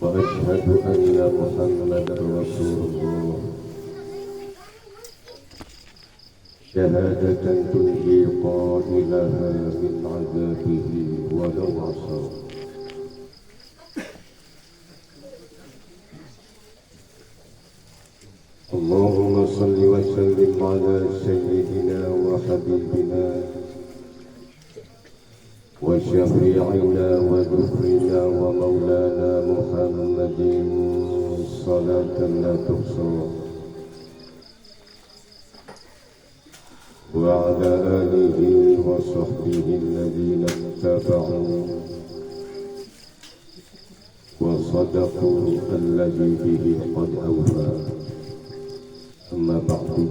وأشهد أن محمدا رسول الله شهادة تنجي قائلها من عذابه ولو عصى. اللهم صل وسلم على سيدنا وحبيبنا وشفيعنا وذكرنا ومولانا محمد صلاة لا تحصى، وعلى آله وصحبه الذين اتبعوا وصدقوا الذي به قد أوفى. أما بعد،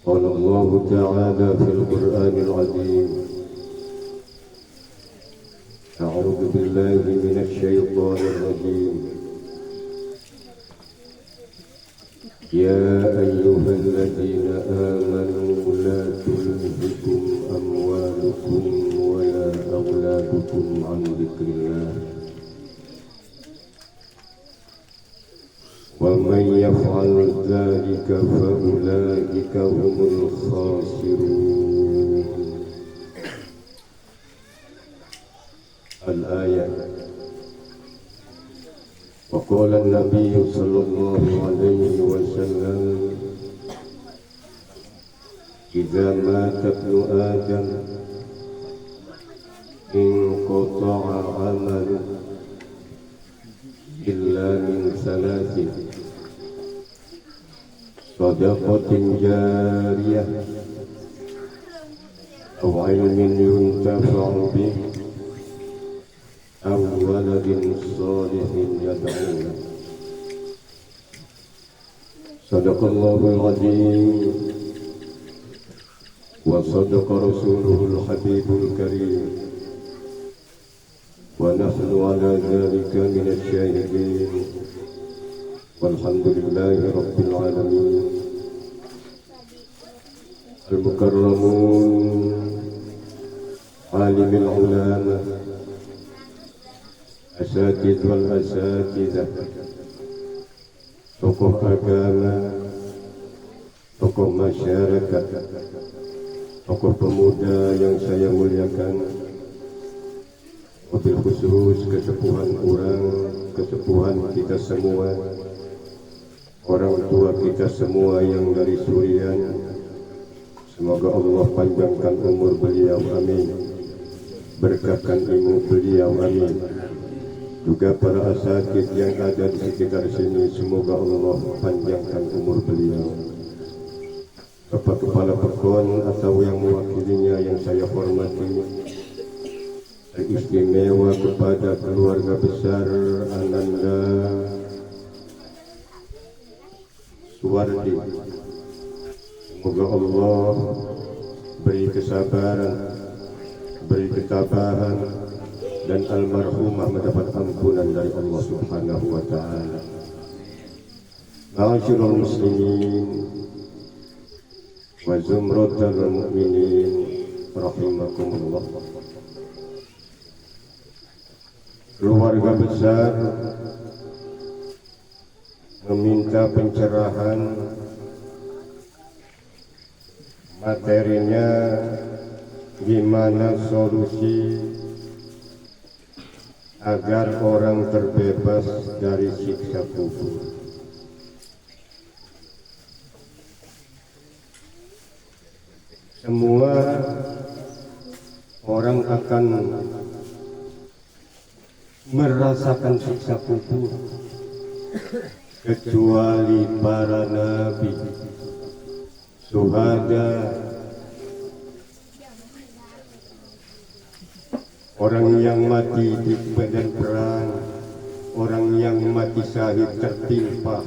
قال الله تعالى في القرآن العظيم: أعوذ بالله من الشيطان الرجيم. يا أيها الذين آمنوا لا تلهكم أموالكم ولا أولادكم عن ذكر الله ومن يفعل ذلك فأولئك هم الخاسرون. الآية. وقال النبي صلى الله عليه وسلم: إذا مات ابن آدم انقطع عمله إلا من ثلاث: صدقة جارية أو علم ينتفع به أو ولد صالح يدعو له. صدق الله العظيم وصدق رسوله الحبيب الكريم، ونحن على ذلك من الشاهدين، والحمد لله رب العالمين. المكرمون عالم العلماء أساتذ والأساتذة، tokoh agama, tokoh masyarakat, tokoh pemuda yang saya muliakan, wabil khusus kesepuhan kesepuhan kita semua, orang tua kita semua yang dari Surian. Semoga Allah panjangkan umur beliau, amin. Berkahkan ilmu beliau, amin. Juga para asatidz yang ada di sekitar sini, semoga Allah panjangkan umur beliau. Bapak Kepala Pekon atau yang mewakilinya yang saya hormati, teristimewa kepada keluarga besar Ananda Suwardi. Semoga Allah beri kesabaran, beri ketabahan, dan almarhumah mendapat ampunan dari Allah Subhanahu wa Ta'ala. Ma'asyiral muslimin wa zumratal mu'minin rahimakumullah. Keluarga besar meminta pencerahan, materinya gimana solusi agar orang terbebas dari siksa kubur. Semua orang akan merasakan siksa kubur kecuali para nabi, syuhada, orang yang mati di medan perang, orang yang mati syahid tertimpa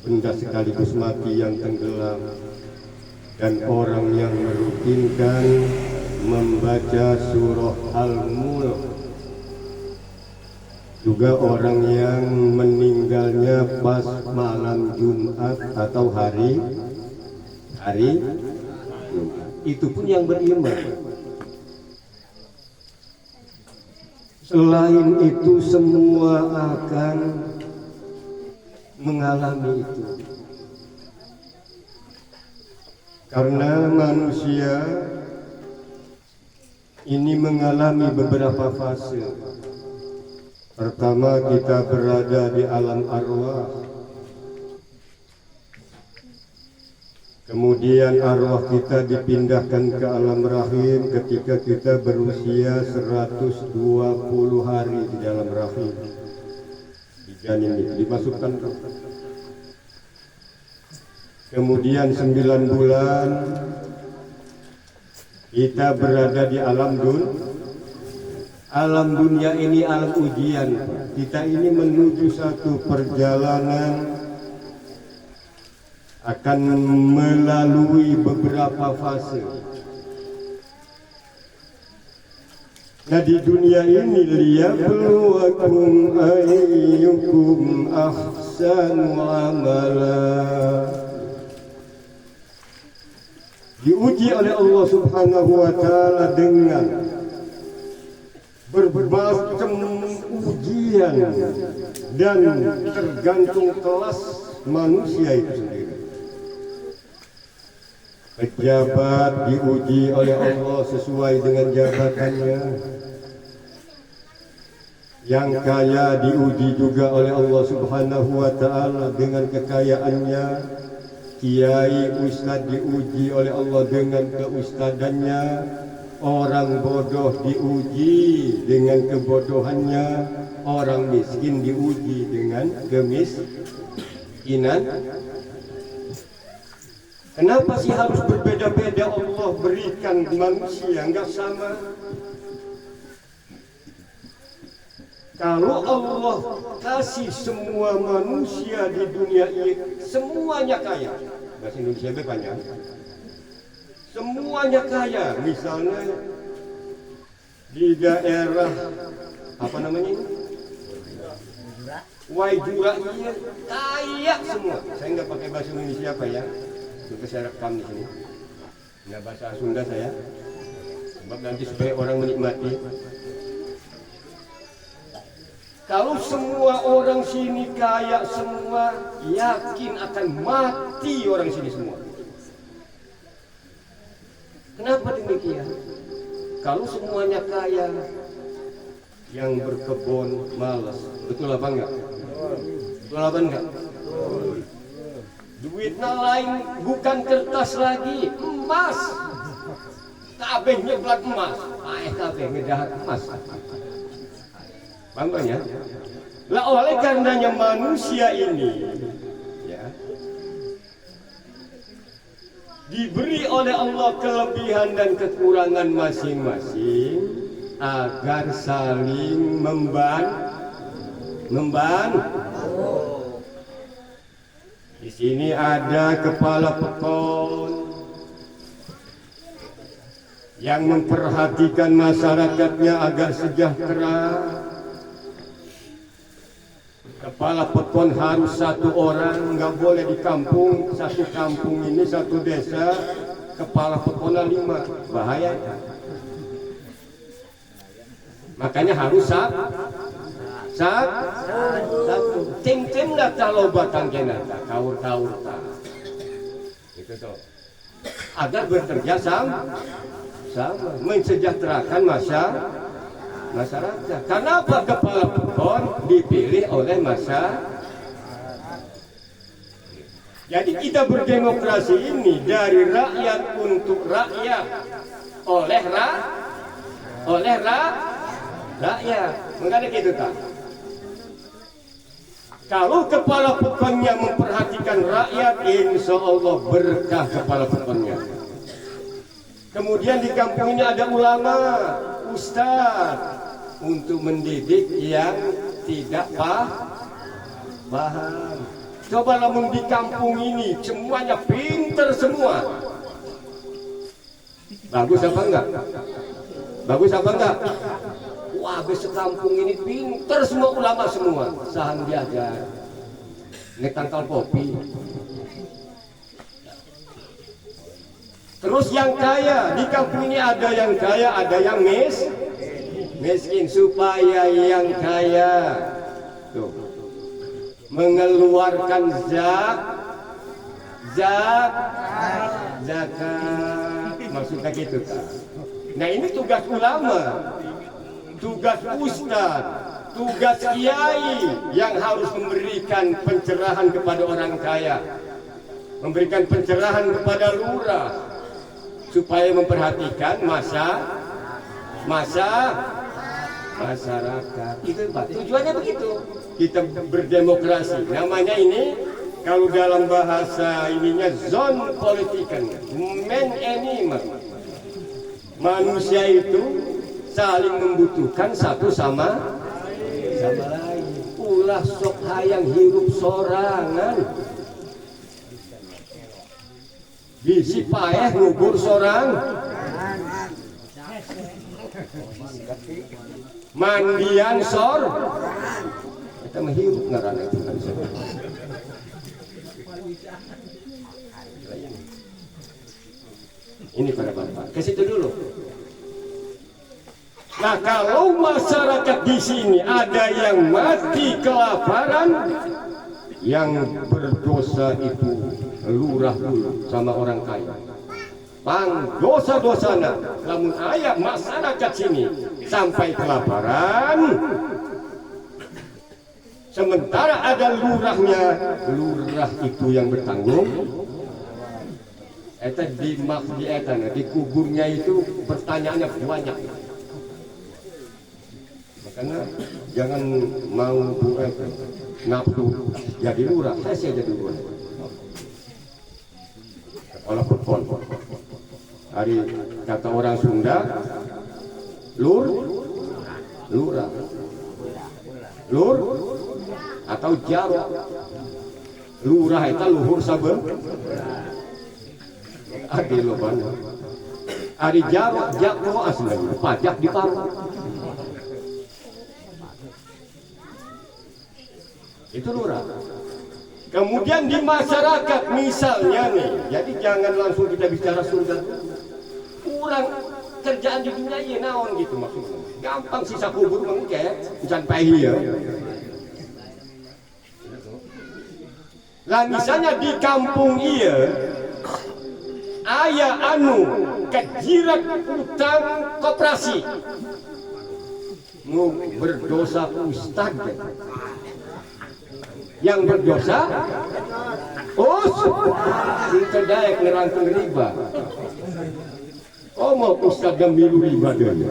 benda sekaligus mati yang tenggelam, dan orang yang merutinkan membaca surah Al-Mulk, juga orang yang meninggalnya pas malam Jumat atau hari Jumat. Itu pun yang beriman. Selain itu semua akan mengalami itu. Karena manusia ini mengalami beberapa fase. Pertama, kita berada di alam arwah. Kemudian arwah kita dipindahkan ke alam rahim ketika kita berusia 120 hari di dalam rahim. Di janin itu dimasukkan. Kemudian 9 bulan kita berada di alam dunia ini, alam ujian. Kita ini menuju satu perjalanan, akan melalui beberapa fase. Nah, di dunia ini liyabluwakum ayyukum ahsanu amala. Diuji oleh Allah Subhanahu wa taala dengan berbagai ujian dan tergantung kelas manusia itu sendiri. Pejabat diuji oleh Allah sesuai dengan jabatannya. Yang kaya diuji juga oleh Allah Subhanahu wa taala dengan kekayaannya. Kiai ustaz diuji oleh Allah dengan keustadannya. Orang bodoh diuji dengan kebodohannya. Orang miskin diuji dengan kemiskinan. Kenapa sih harus berbeda-beda Allah berikan manusia, enggak sama? Kalau Allah kasih semua manusia di dunia ini semuanya kaya, bahasa Indonesia banyak, semuanya kaya. Misalnya di daerah apa namanya ini? Waijura, iya, kaya semua. Saya nggak pakai bahasa Indonesia apa ya? Juga saya rekam di sini. Nggak bahasa Sunda saya, sebab nanti supaya orang menikmati. Kalau semua orang sini kaya semua, yakin akan mati orang sini semua. Kenapa demikian? Kalau semuanya kaya, yang berkebun malas, betul apa enggak? Betul apa enggak? Duitnya lain bukan kertas lagi, emas. Kabehnya belat emas, kabeh ngedahat emas. Bangganya. Lah oleh karenanya manusia ini ya, diberi oleh Allah kelebihan dan kekurangan masing-masing agar saling membantu. Di sini ada kepala pekon yang memperhatikan masyarakatnya agar sejahtera. Kepala pekon harus satu orang, nggak boleh di kampung. Satu kampung ini, satu desa, kepala pekonnya 5, bahaya. Makanya harus satu. Tim-tim nata lobatan kenata, kaur-kaur tak. Itu tuh. Agar bekerja sama, mensejahterakan masyarakat. Kenapa kepala pekon dipilih oleh masyarakat? Jadi kita berdemokrasi ini dari rakyat untuk rakyat, oleh rakyat. Mengenai gitu tak? Kalau kepala pekonnya memperhatikan rakyat, insya Allah berkah kepala pekonnya. Kemudian di kampung ini ada ulama, ustaz, untuk mendidik yang tidak paham. Coba namun di kampung ini semuanya pinter semua. Bagus apa enggak? Bagus apa enggak? Wah, sekampung ini pinter semua, ulama semua. Saham diajar, nekangkal kopi. Terus yang kaya, di kampung ini ada yang kaya, ada yang miskin supaya yang kaya tuh mengeluarkan zakat maksudnya gitu kan. Nah ini tugas ulama, tugas ustaz, tugas kiai yang harus memberikan pencerahan kepada orang kaya, memberikan pencerahan kepada lurah supaya memperhatikan masyarakat. Itu Pak, tujuannya begitu. Kita berdemokrasi. Namanya ini kalau dalam bahasa ininya zone politikan, man animal. Manusia itu saling membutuhkan satu sama lain. Ulah sok hayang hirup sorangan. Bisi paeh ngubur sorang. Mandian sor. Kita menghirup ngaranna itu. Ini para bapak, ke situ dulu. Nah kalau masyarakat di sini ada yang mati kelaparan, yang berdosa itu lurah dulu sama orang kaya. Pang dosa-dosana, namun ayat masyarakat sini sampai kelaparan, sementara ada lurahnya, lurah itu yang bertanggung. Eta di kuburnya itu pertanyaannya banyak. Makanya jangan mau buat nafsu jadi lurah. Saya jadi lurah. Kepala perpon. Hari kata orang Sunda, lurah, atau jarok. Lurah itu luhur saben. Adi loban, adi jarok jako aslinya pajak di paru. Itu lurah. Kemudian di masyarakat misalnya nih, jadi jangan langsung kita bicara surga. Kurang kerjaan di dunia ini naon gitu maksudnya. Gampang sisa kubur mengke, bukan pahih ya. Lah misalnya di kampung iya aya anu kejirat utang koperasi nu berdosa ustad yang berdosa kita daek nerangkeun riba mau ustad yang milu riba deui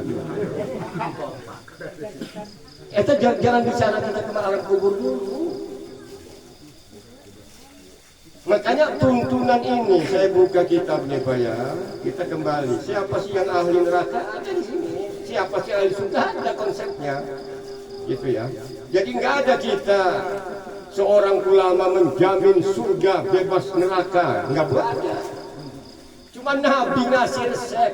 eta jangan bicara kita ke alam kubur dulu. Makanya tuntunan ini saya buka kitabnya Pak ya, kita kembali. Siapa sih yang ahli neraka? Ada di sini. Siapa sih ahli surga? Ada konsepnya, gitu ya. Jadi nggak ada kita seorang ulama menjamin surga bebas neraka, nggak ada. Cuma Nabi ngasih resep.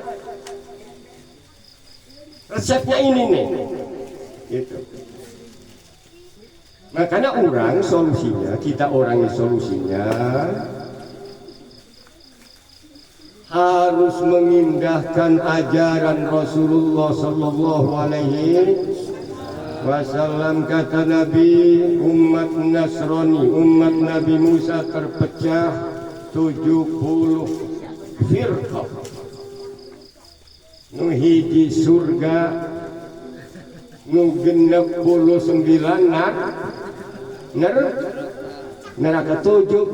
Resepnya ini nih, gitu. Makanya orang solusinya, kita orang solusinya harus mengindahkan ajaran Rasulullah Sallallahu Alaihi Wasallam. Kata Nabi, umat Nasrani, umat Nabi Musa terpecah 70 firqah. Nu hiji surga, nu 69 neraka 71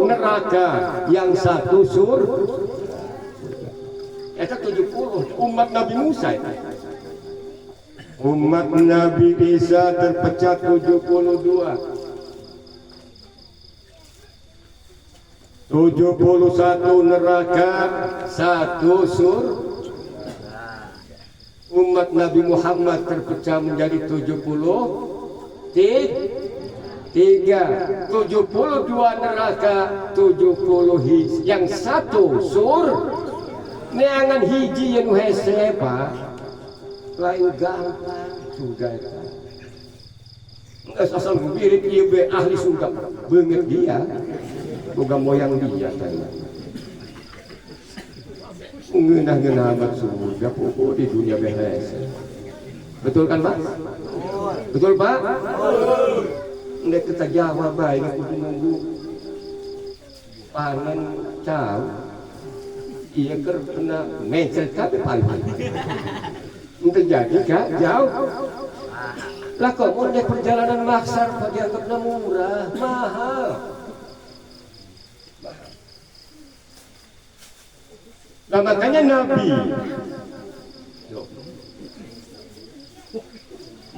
neraka yang satu eta 70 umat Nabi Musa itu. Umat Nabi Isa terpecah 72 neraka satu umat Nabi Muhammad terpecah menjadi 73 neraka 70 yang satu neangan hiji yang hese Pak lain gampang surga itu asal birik ieu be ahli surga beungeut dia boga moyang dia ngeunah-ngeunah amat surga pokok di dunia beres. Betul kan Pak? Betul Pak? Nggak kita jawab baik aku nunggu panen jauh. Iya kena mencet kabeh panen. Untuk jadi kak jauh. Lah kok mau perjalanan maksar Pak dianggapnya murah, mahal. Nah makanya Nabi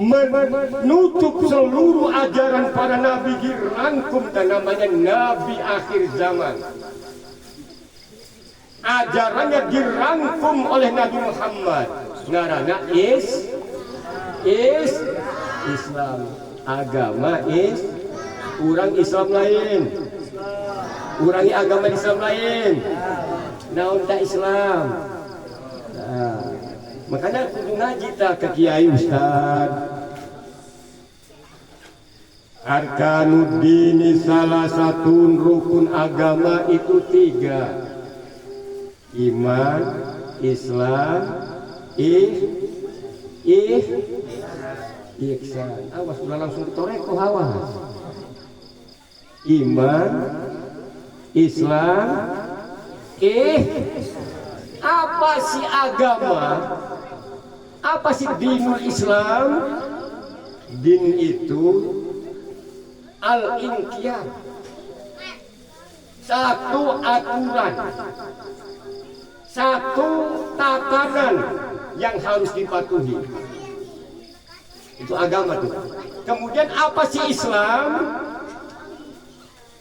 menutup seluruh ajaran para Nabi dirangkum dan namanya Nabi akhir zaman. Ajarannya dirangkum oleh Nabi Muhammad. Ngarana Islam. Agama urang Islam lain. Urangi agama Islam lain. Naon tak Islam. Nah, makanya kudu ngaji tak ke kiai ustaz. Arkanuddin salah satu rukun agama itu 3. Iman, Islam, ihsan. Awas udah langsung ketoreko awas. Iman, Islam, apa sih agama? Apa sih dinul Islam? Din itu al-inqiyad. Satu aturan, satu tatanan yang harus dipatuhi. Itu agama tuh. Kemudian apa sih Islam?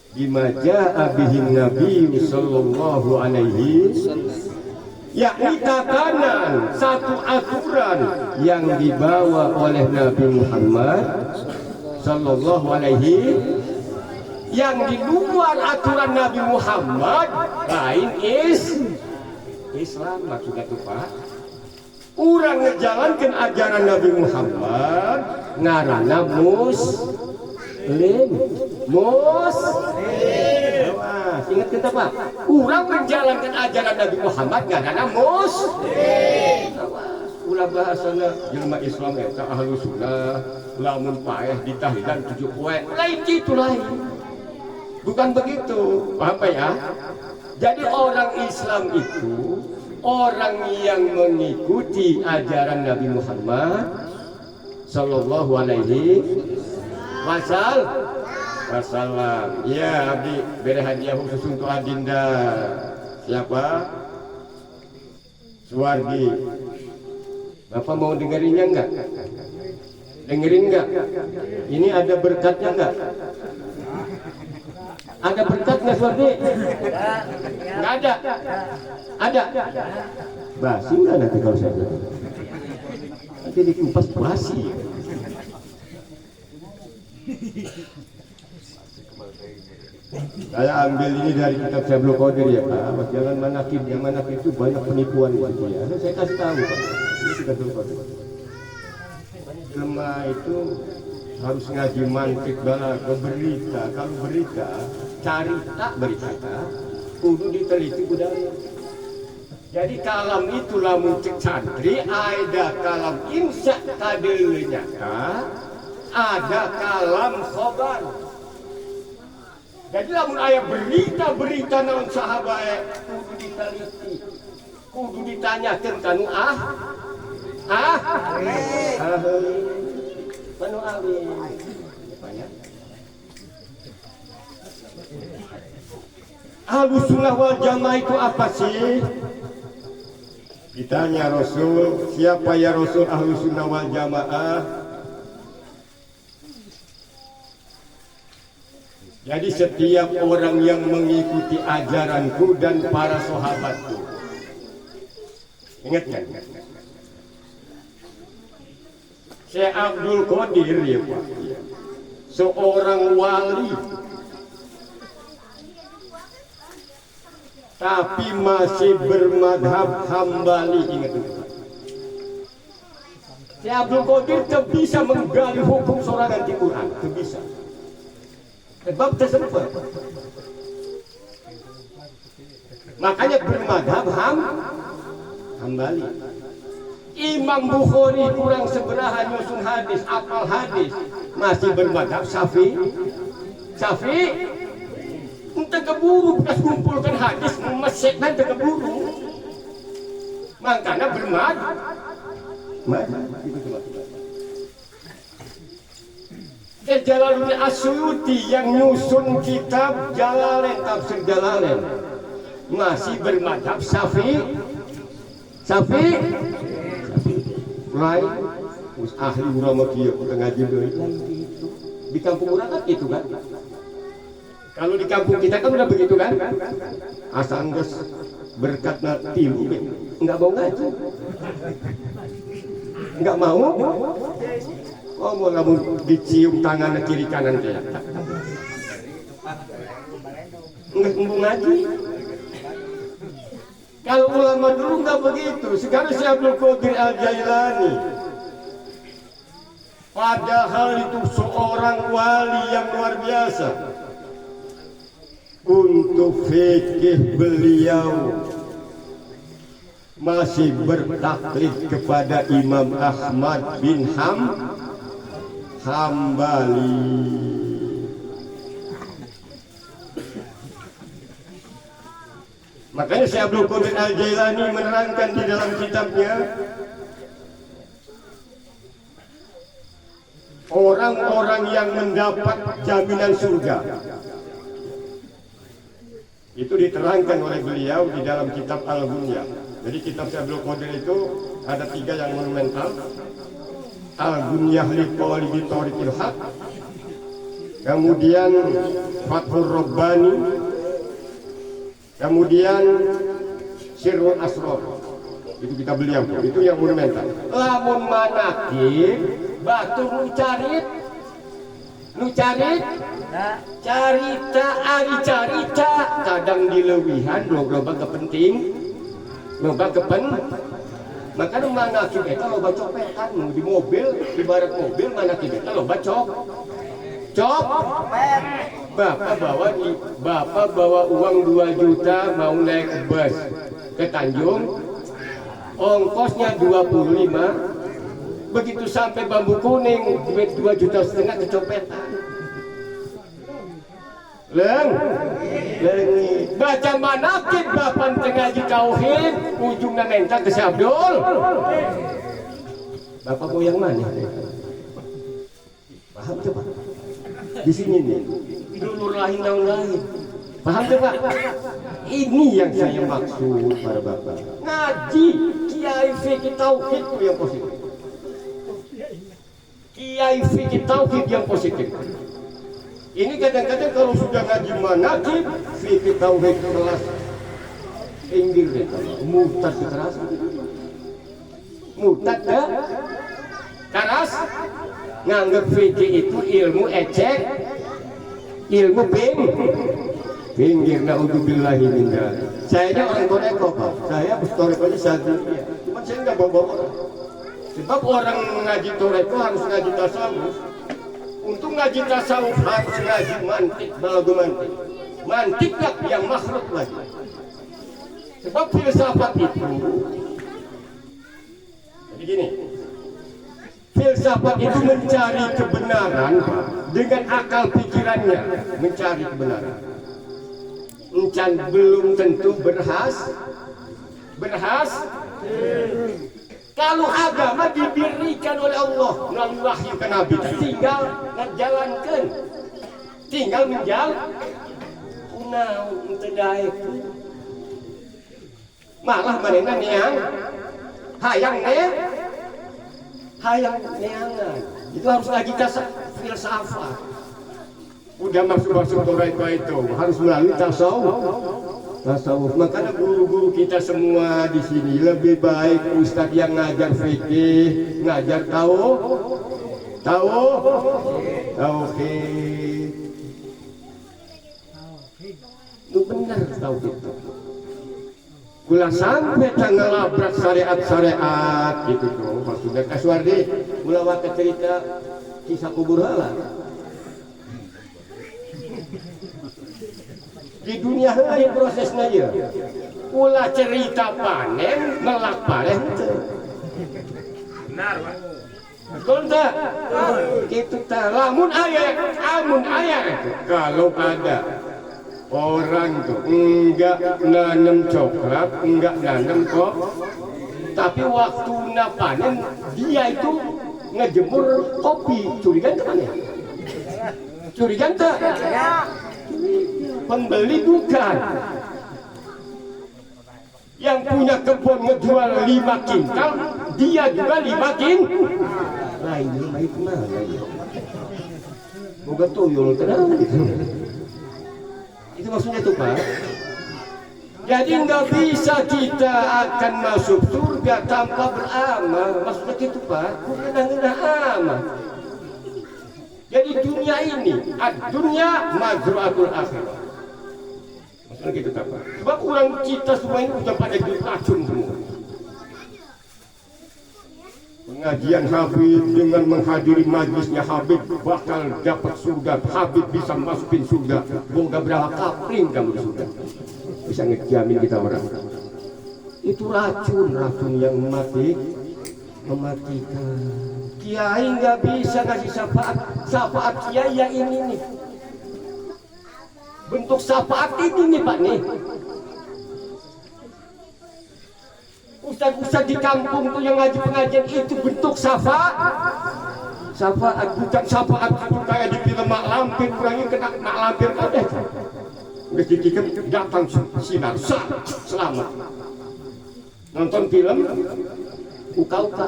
Bima jaa bihin Nabi sallallahu alaihi yakni tatanan, satu aturan yang dibawa oleh Nabi Muhammad sallallahu alaihi, yang di luar aturan Nabi Muhammad lain Islam. Maksudnya itu Pak, urang ngejalankan ajaran Nabi Muhammad ngarana muslim. Ingat kita Pak, urang menjalankan ajaran Nabi Muhammad ngarana muslim. Ulah bahasana jelema Islam eta ahlu sunnah lamun paeh ditahlilan 7 poe lain gitu lain. Bukan begitu, paham Pak ya? Jadi orang Islam itu orang yang mengikuti ajaran Nabi Muhammad sallallahu alaihi wasallam. Ya, abdi beri hadiah khusus untuk Adinda. Siapa? Suwargi. Bapak mau dengerinnya enggak? Dengerin enggak? Ini ada berkatnya enggak? Ada berkat nggak Suwargi? Nggak ada. Ada. Basi nggak nanti kalau saya bilang. Nanti dikupas basi. Saya ambil ini dari kitab Syablul Qadir ya Pak. Jangan manakib, yang manakib itu banyak penipuan di situ ya. Saya kasih tahu Pak. Ini kitab Syablul Qadir. Jelema itu harus ngaji mantik bala ke berita. Kalau berita cari tak berita, kudu diteliti budaya. Jadi kalam itu lamun cek santri ada kalam insya kadeunya ada kalam khobar. Jadi lamun aya berita naon sahabat kudu diteliti, kudu ditanyakeun kanu Manu awin. Ahlussunnah wal Jamaah itu apa sih? Ditanya Rasul, siapa ya Rasul Ahlussunnah wal Jamaah? Jadi setiap orang yang mengikuti ajaranku dan para sahabatku. Ingat kan? Syekh Abdul Qadir ya Pak, seorang wali, tapi masih bermadhab Hambali. Ingat itu Pak. Syekh Abdul Qadir tidak bisa menggali hukum sorangan di Quran, tidak bisa. Sebab tersebut. Makanya bermadhab Hambali. Imam Bukhari kurang seberaha nyusun hadis, apal hadis, masih bermadhab Syafi'i. Entah keburu bekas kumpulkan hadis, memesekkan keburu. Makanya bermadhab. Jalaluddin Asyuyuti yang nyusun kitab Jalalain, tafsir Jalalain, masih bermadhab Syafi'i. Lain, ahli ulama kieu ngaji deui. Di kampung urang kan gitu kan. Kalau di kampung kita kan udah begitu kan. Asal geus berkatna tilu enggak mau ngaji. Enggak mau. Oh, mau lamun dicium tangan kiri kanan teh. Enggak mau ngaji. Kalau ulama dulu nggak begitu. Sekarang Syekh Abdul Qadir Al-Jailani, padahal itu seorang wali yang luar biasa. Untuk fikih beliau masih bertaklid kepada Imam Ahmad bin Hambali. Makanya Syekh Abdul Qadir Al-Jailani menerangkan di dalam kitabnya, orang-orang yang mendapat jaminan surga. Itu diterangkan oleh beliau di dalam kitab Al-Ghunyah. Jadi kitab Syekh Abdul Qadir itu ada 3 yang monumental. Al-Ghunyah li Talibi Thariqil Haq, kemudian Fathur Rabbani, kemudian Sirrul Asrar. Itu kita beliau, itu yang monumental. Lamun manakib batu nu carit carita ari carita kadang dilewihan loba kepenting loba maka nu manakib eta loba copetan di mobil, ibarat mobil manakib eta loba Bapak bawa uang 2 juta mau naik bus ke Tanjung, ongkosnya 25. Begitu sampai Bambu Kuning, duit 2,5 juta kecopetan. Baca manakib bapak ngaji tauhid, ujungnya minta ke Syekh Abdul. Bapak mau yang mana? Paham coba? Di sini nih, dulur lain yang lain. Paham coba? Ini yang saya maksud para bapak. Ngaji kiai fikih tauhid itu yang positif. Kiai fikih tauhid yang positif. Ini kadang-kadang kalau sudah ngaji manakib fikih tauhid kelas pinggir deh, murtad keras. Murtad dah keras. Nganggap fikih itu ilmu ecek, ilmu pinggir. Naudzubillahi min dzalik. Saya orang Toreko Pak. Saya Toreko aja satu. Cuma saya nggak bawa orang. Sebab orang ngaji Toreko harus ngaji tasawuf. Untuk ngaji tasawuf harus ngaji mantik, balagu mantik. Mantiklah yang makhluk lagi. Sebab filsafat itu, jadi gini, filsafat itu mencari kebenaran dengan akal pikirannya, mencari kebenaran. Encan belum tentu berhasil. Kalau agama diberikan oleh Allah melalui wahyu ke Nabi, tinggal menjalankan, tinggal malah mereka neang, hayang neangan. Itu harus lagi kasar filsafat. Udah masuk Toreko itu harus melalui tasawuf. Makanya guru-guru kita semua di sini lebih baik ustadz yang ngajar fikih, ngajar tauhid. Itu benar tauhid. Gula sampai tanggal labrak syariat gitu tuh. Maksudnya Kaswardi gula waktu cerita kisah kubur halal. di dunia lain prosesnya ya ulah cerita panen melak panen benar Pak betul tak? Gitu tak lamun ayah itu kalau ada orang tuh enggak nanam coklat enggak nanam kok tapi waktu panen dia itu ngejemur kopi curigan tak mana? Curigan tak? Pembeli bukan yang punya kebun ngejual 5 kintal dia juga 5 kintal lain baik mana ya moga tuyul tenang itu maksudnya tuh Pak jadi nggak bisa kita akan masuk surga tanpa beramal maksudnya gitu Pak bukan amal jadi dunia ini dunia mazru'atul akhirah maksudnya gitu Pak sebab orang kita semua ini udah pada diracun semua pengajian Habib dengan menghadiri majlisnya Habib bakal dapat surga Habib bisa masukin surga boga berapa kapling kamu di surga bisa ngejamin kita orang itu racun yang mematikan kiai nggak bisa ngasih syafaat kiai yang ini nih bentuk syafaat ini nih Pak nih ustaz-ustaz di kampung tuh yang ngaji pengajian itu bentuk syafaat bukan syafaat itu kayak di film Mak Lampir kurangnya kena Mak Lampir ada udah dikikir datang sinar selamat nonton film uka-uka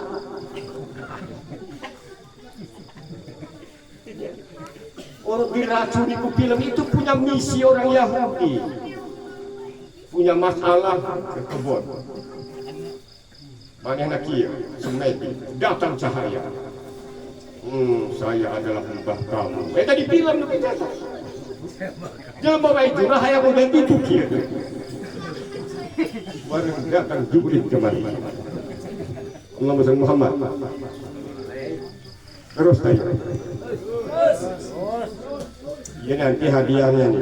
orang diracuni ke film itu punya misi orang Yahudi punya masalah ke kebun banyak nakia semedi datang cahaya saya adalah mbah kamu tadi film kita dia bawa itu lah yang udah dipukir baru datang Jibril kemari Allahumma salli Muhammad terus tanya ya nanti hadiahnya nih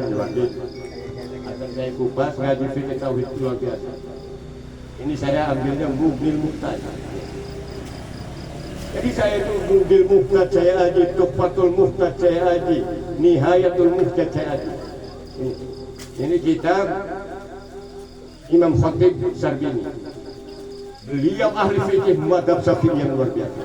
akan saya kupas ngaji fikih tauhid luar biasa ini saya ambilnya mobil muhtad jadi saya itu mobil muhtad saya aji Tuhfatul Muhtad saya aji Nihayatul Muhtad saya aji ini kitab Imam Khatib Sarbini beliau ahli fikih madhab Syafi'i yang luar biasa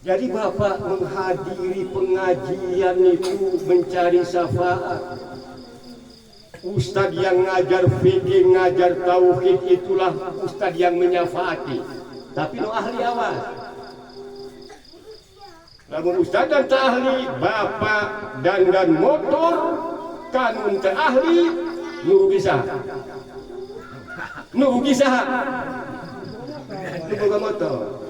jadi Bapak menghadiri pengajian itu mencari syafaat Ustadz yang ngajar fikih, ngajar tauhid itulah Ustadz yang menyafaati. Tapi no ahli awas. Namun Ustadz dan tak ahli, bapak dan motor, kanun tak ahli, nurugi sah. Nurugi sah. Nurugi motor.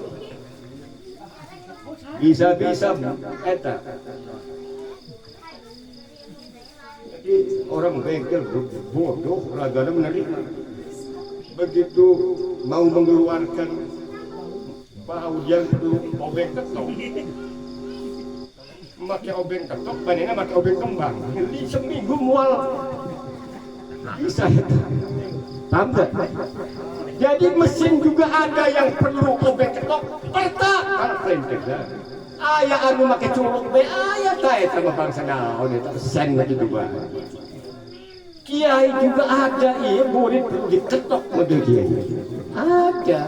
Bisa-bisa eta. Orang bengkel bodoh ragana menerima begitu mau mengeluarkan bau yang perlu obeng ketok pakai obeng ketok banyak pakai obeng kembang ini seminggu mual bisa paham gak? Jadi mesin juga ada yang perlu obeng ketok pertak kalau pelentek ayah anu make curug be ayah tae sama bangsa naon eta sen lagi dua kiai juga ada iya murid perlu diketok model kiai ada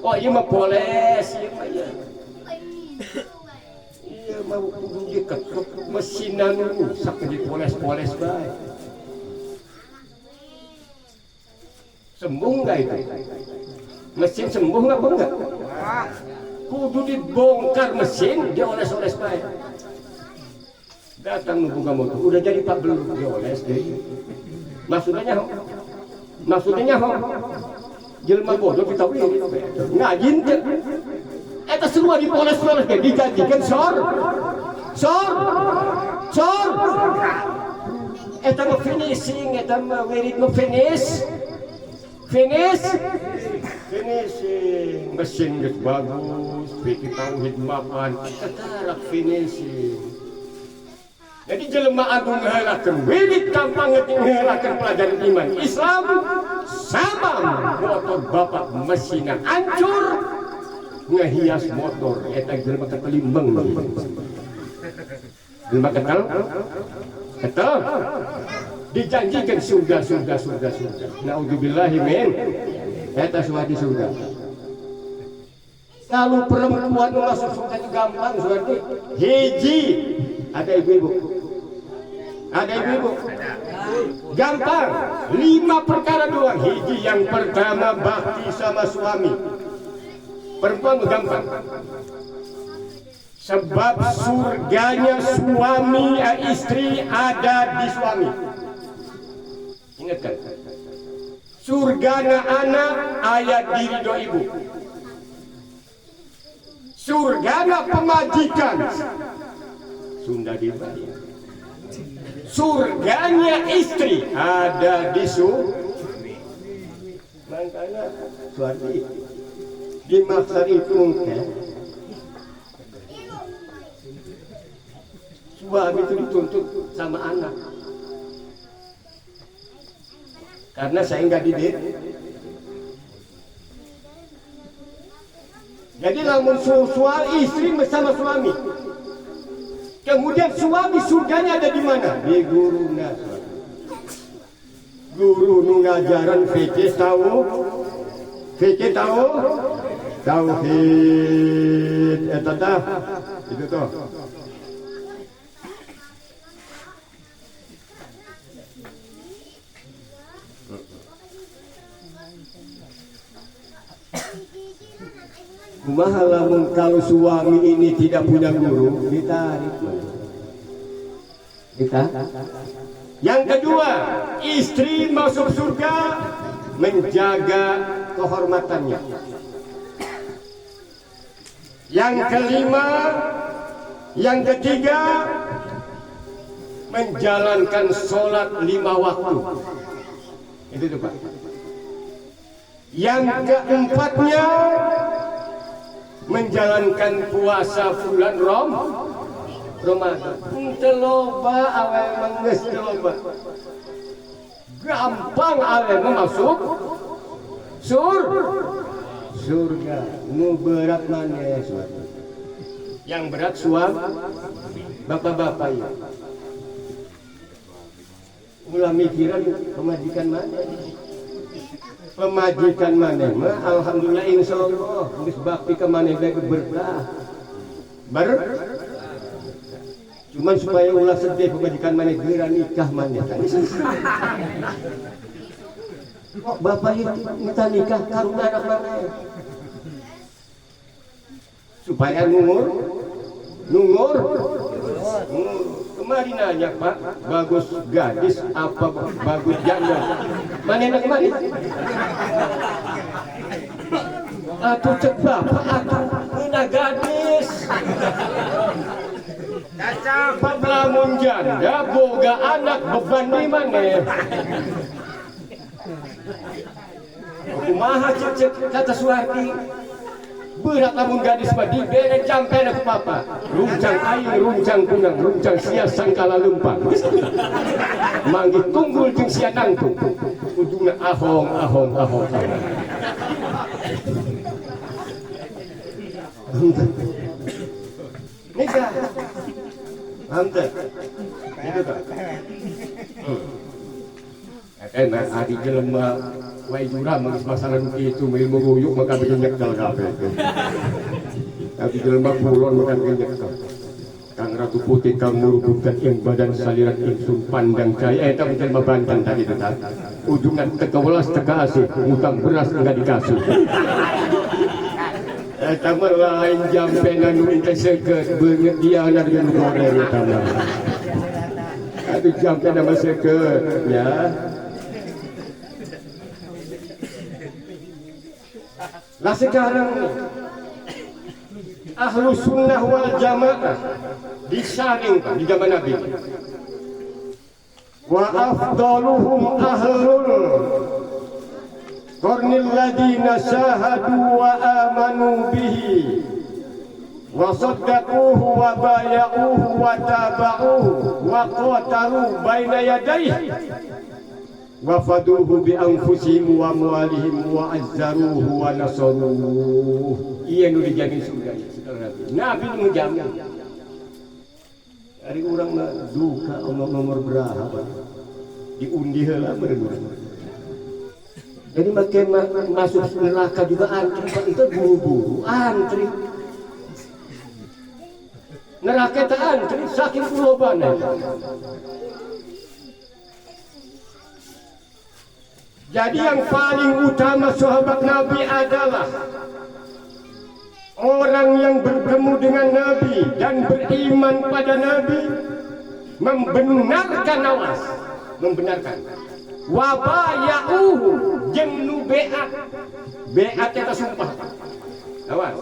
oh iya mah poles iya mah perlu diketok mesin anu rusak dipoles-poles bae sembuh nggak itu mesin sembuh nggak enggak kudu dibongkar mesin dioles-oles baik datang membuka motor udah jadi pak belum dioles deh maksudnya jelma bodoh kita ngajin eta semua dipoles-poles kayak digajikan sor eta mau finishing eta mau wirid mau finish finishing mesin geus bagus fikih tauhid mapan tetarak finishing. Jadi jelema agung ngehelakeun wirid gampang ngehelakeun pelajaran iman Islam sabam motor bapak mesinna hancur ngehias motor eta jelema ketelimbeng. Jelema ketel dijanjikan surga. Naudzubillahi min eta suatu surga. Kalau perempuan masuk surga itu gampang suatu. Hiji ada ibu-ibu. Gampang. 5 perkara doang. Hiji yang pertama bakti sama suami. Perempuan gampang. Sebab surganya suami istri ada di suami. Ingatkan. Surgana anak ayat diri do ibu. Surgana pemajikan Sunda dibayar. Surganya istri ada di suami. Makanya suatu dimaksa itu mungkin suami itu dituntut sama anak. Karena saya nggak didik. Jadi namun suami istri bersama suami. Kemudian suami surganya ada di mana? Di guruna. Guru nu ngajaran fikih tahu? Tauhid eta tah. Itu toh. Kumaha lamun kalau suami ini tidak punya guru, ditarik. Yang kedua, istri masuk surga menjaga kehormatannya. Yang kelima, yang ketiga, menjalankan sholat 5 waktu. Itu tuh Pak. Yang keempatnya, menjalankan puasa bulan Ramadan. Teu loba awe manggeus teu loba. Gampang awe masuk surga. Nu berat maneh suatu. Yang berat suami bapak-bapak ya. Ulah mikiran pemajikan maneh mah alhamdulillah insyaallah geus bakti ka maneh bae berkah. Cuman supaya ulah sedih pemajikan maneh geura nikah maneh kan. Kok bapak itu minta nikah karuna anak maneh. Supaya nungur. Kemarin nanya Pak, bagus gadis apa bagus janda? Mana kemarin? Atuh cek bapak, atuh mina gadis. Pak lamun janda boga anak beban di mana? Kumaha cek kata Suwardi? Berat lamun gadis mah dibere campena ku papa. Runcang aing, runcang kunang, runcang sia sangkala leumpang. Manggih tunggul jeung sia nangtung. Ujungna ahong. Nikah. Hantar. Itu kan. Enak adi jelema wae jurang mangis masalah itu ilmu ruyuk maka bikin nyekal kabeh. Tapi jelema pulon makan nyekal. Kang Ratu Putih kang murubukan ing badan saliran ingsun pandang cahaya eta jelema Banten tadi teh. Ujungan teka welas teka asih, ngutang beras enggak dikasih. Eta mah lain jampena nu teh seukeut beungeut diana dengan goreng eta mah. Atuh jampena mah seukeut ya. Nah sekarang Ahlus Sunnah wal Jamaah disaring di zaman Nabi. Wa afdaluhum ahlul qarnil walladzina syahadu wa amanu bihi wa saddaquhu wa baya'uhu wa taba'uhu wa qatalu baina yadayhi wa faduhu bi anfusihim wa amwalihim wa azzaruhu wa nasaruhu. Iya nu dijamin surga Nabi menjamin. Hari orang mah duka nomor berapa diundi heula bener. Jadi makin masuk neraka juga antri Pak, itu buru-buru antri. Neraka itu antri saking lobana. Jadi yang paling utama sahabat Nabi adalah orang yang bertemu dengan Nabi dan beriman pada Nabi, membenarkan awas, membenarkan wabaya'uhu jeung nu beat eta sumpah awas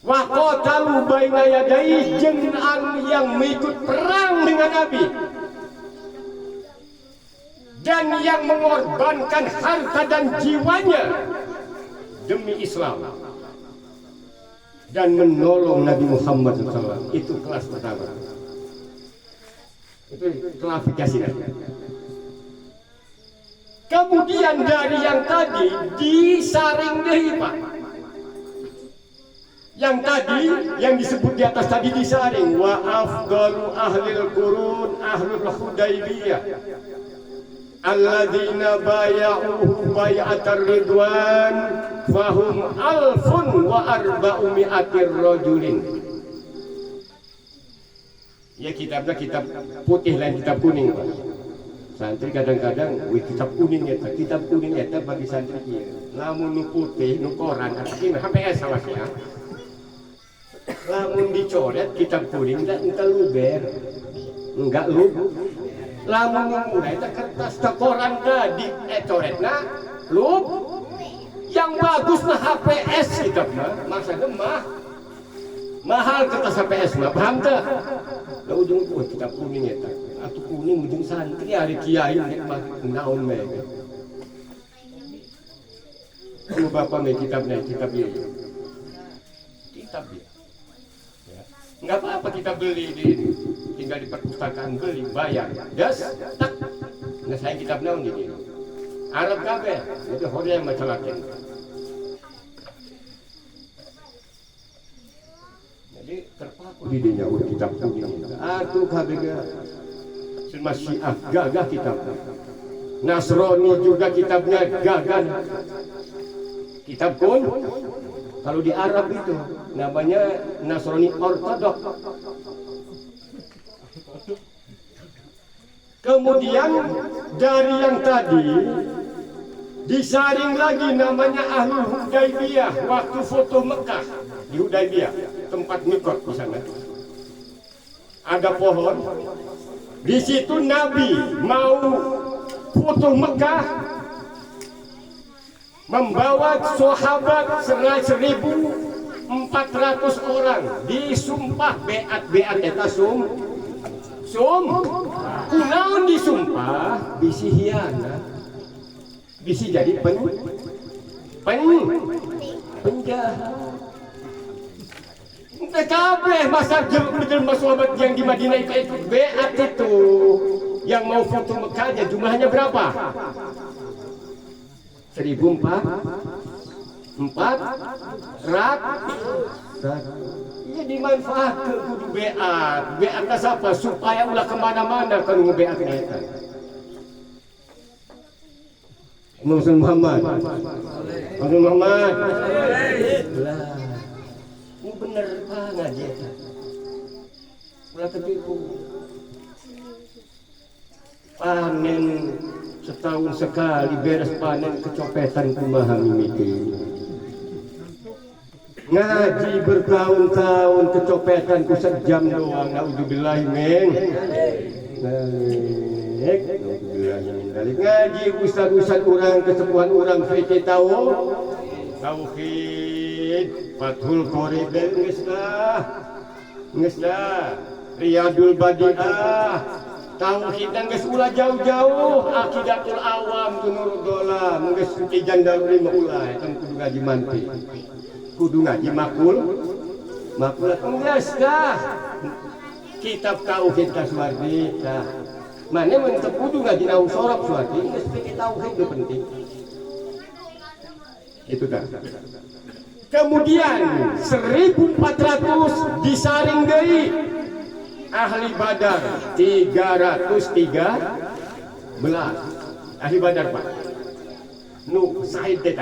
wa qatalu baina yadayhi jeung anu yang mengikut perang dengan Nabi dan yang mengorbankan harta dan jiwanya demi Islam dan menolong Nabi Muhammad SAW. Itu kelas pertama. Itu klasifikasinya. Kemudian dari yang tadi disaring deui Pak. Yang tadi yang disebut di atas tadi disaring wa afdalu ahlil qurun ahlul Hudaybiyah alladzina baya'uhu bay'atar ridwan fahum alfun wa arba'umi'atir rajulin. Ya kitabnya kitab putih lain kitab kuning Pak. Santri kadang-kadang kitab kuning eta bagi santri kieu. Lamun nu putih nu koran artinya HPS awasnya. Lamun dicoret kitab kuning enggak luber. Enggak lub. Lamun mulai eta kertas koran di coretna lub. Yang bagus mah HPS kitabnya. Maksudnya mah mahal kertas HPS mah paham teh? Da ujung kitab kuning eta. Atuh kuning ujung santri hari kiai nek mah naon we. Ku bapak me kitabnya kitab ieu. Kitab dia. Ya. Enggak apa-apa kita beli tinggal di perpustakaan beli bayar. Das tak. Nah saya kitab naon di dieu. Arab kabeh. Itu hore yang macalakeun. Jadi terpaku di dinya kitab kuning. Atuh kabeh Syiah gagah kitab. Nasrani juga kitabnya gagah. Kitab kun kalau di Arab itu namanya Nasrani Ortodok. Kemudian dari yang tadi disaring lagi namanya Ahlul Hudaybiyah waktu foto Mekah di Hudaybiyah tempat mikot di sana. Ada pohon. Di situ Nabi mau foto Mekah membawa sahabat 1.400 orang disumpah beat eta kunaon disumpah bisi hianat bisi jadi penjahat. Kabeh masa jelma sahabat yang di Madinah itu beat itu yang mau foto Mekahnya jumlahnya berapa? 1.400. Iya dimanfaatkan kudu beat. Beatnya siapa? Supaya ulah kemana-mana kalau ngebeat kita. Muhammad. Ini bener banget ya. Ulah ketipu. Panen setahun sekali beres panen kecopetan kumaha mimiti. Ngaji bertahun-tahun kecopetan ku sejam doang. Naudzubillahi min. Ngaji ustaz-ustaz orang kesepuhan orang fikih tahu. Tauhid, Fathul Qorib geus dah. Riyadul Badiah, tauhid dan geus ulah jauh-jauh akidatul awam tu nurul dola geus tijan dalu lima ulah eta kudu ngaji manti kudu ngaji makulat geus dah kitab tauhid kaswardi tah mane mun teu kudu ngaji nahu sorab suardi geus pikir tauhid itu penting itu dah. Kemudian 1400 disaring deui ahli Badar 313 ahli Badar Pak nu sahid teh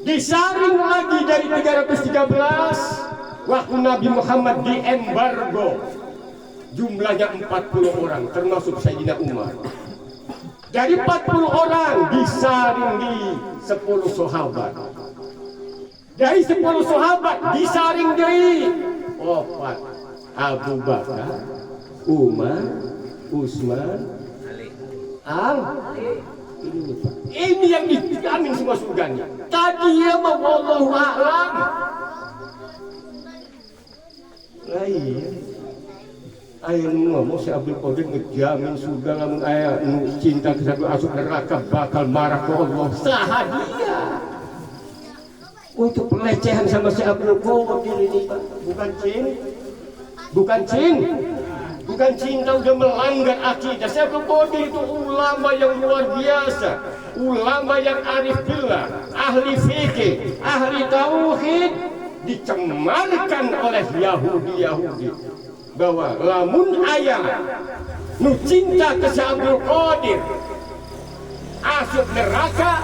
disaring lagi dari 313 waktu Nabi Muhammad diembargo jumlahnya 40 orang termasuk Sayyidina Umar. Dari 40 orang disaring di 10 sahabat. Dari 10 sahabat disaring dari 4 Abu Bakar, Umar, Utsman, Ali. Ini yang dijamin semua surganya. Tadi ya mau wallahu a'lam. Lain. Aya ngomong si Abdul Qadir ngejamin surga lamun aya nu cinta ke satu asup neraka bakal marah ke Allah. Saha dia? Untuk pelecehan sama si Abdul Qadir ini Pak, bukan cinta udah melanggar akidah. Si Abdul Qadir itu ulama yang luar biasa, ulama yang arif billah, ahli fikih, ahli tauhid, dicemarkan oleh Yahudi bahwa lamun ayah nu cinta ke Abdul Qadir asup neraka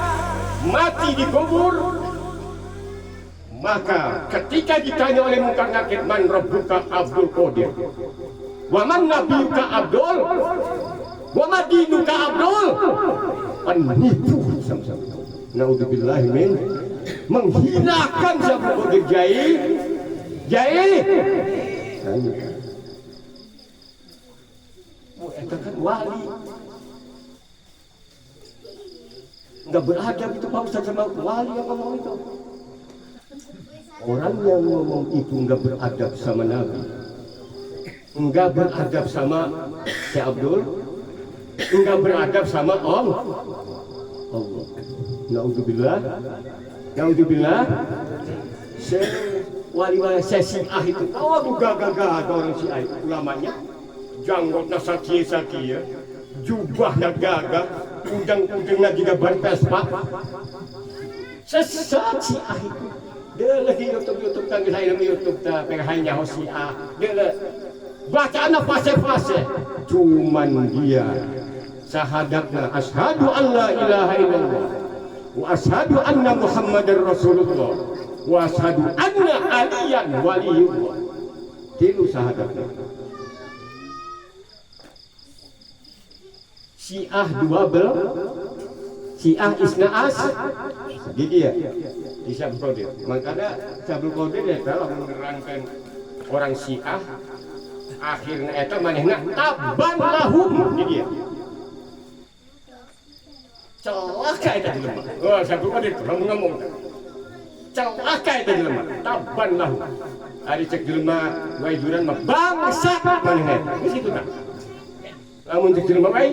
mati dikubur. Maka ketika ditanya oleh Munkar Nakir man rabbuka Abdul Qadir wa man nabiyuka Abdul wa ma dinuka Abdul, penipu sama-sama. Naudzubillahi min menghinakan Abdul Qadir jai. Itu kan wali nggak beradab itu Pak Ustaz sama wali yang ngomong itu. Orang yang ngomong itu nggak beradab sama Nabi, nggak beradab sama si Abdul, nggak beradab sama Allah. Naudzubillah. Wali-wali Syiah itu, aduh gagah orang Syiah itu ulamanya. Janggotna sakia-sakia, jubahnya gagah, udang-udangnya juga berpespa. Sesat Syiah itu. Dia lagi YouTube kan saya dalam YouTube ta penghanya Syiah. Dia bacaan fase-fase. Cuman dia syahadatna asyhadu an la ilaha illallah wa asyhadu anna Muhammadar Rasulullah wa asyhadu anna aliyan waliyullah. Tilu syahadatna. Syiah double, Syiah isnaas, jadi ya di Abdul Qadir. Makanya Abdul Qadir ya kalau menerangkan orang Syiah, akhirnya eta manehna taban lahum, jadi ya. Celaka eta jelema. Oh, Abdul Qadir ngomong. Celaka eta jelema, taban lahum. Ari cek jelema waijuran mah bangsa manehna. Di situ kan. Lamun cek jelema wae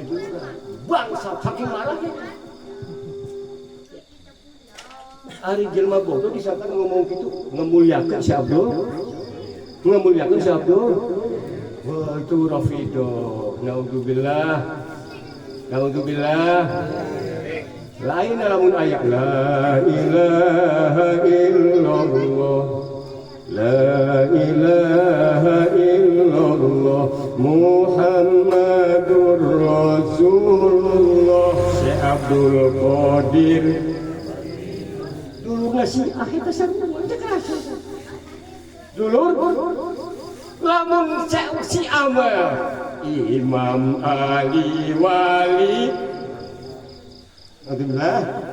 juga bangsa saking marahnya. Ari jelema bodoh disangka ngomong gitu ngemuliakeun si Abdul. Wah itu Rafido. Naudzubillah. Lain lamun ayat la ilaha illallah. La ilaha illallah Muhammadur Rasulullah. Si Abdul Qadir dulu ngasih akhir tersebut kerasa dulur lamun si Amal Imam Ali Wali. Alhamdulillah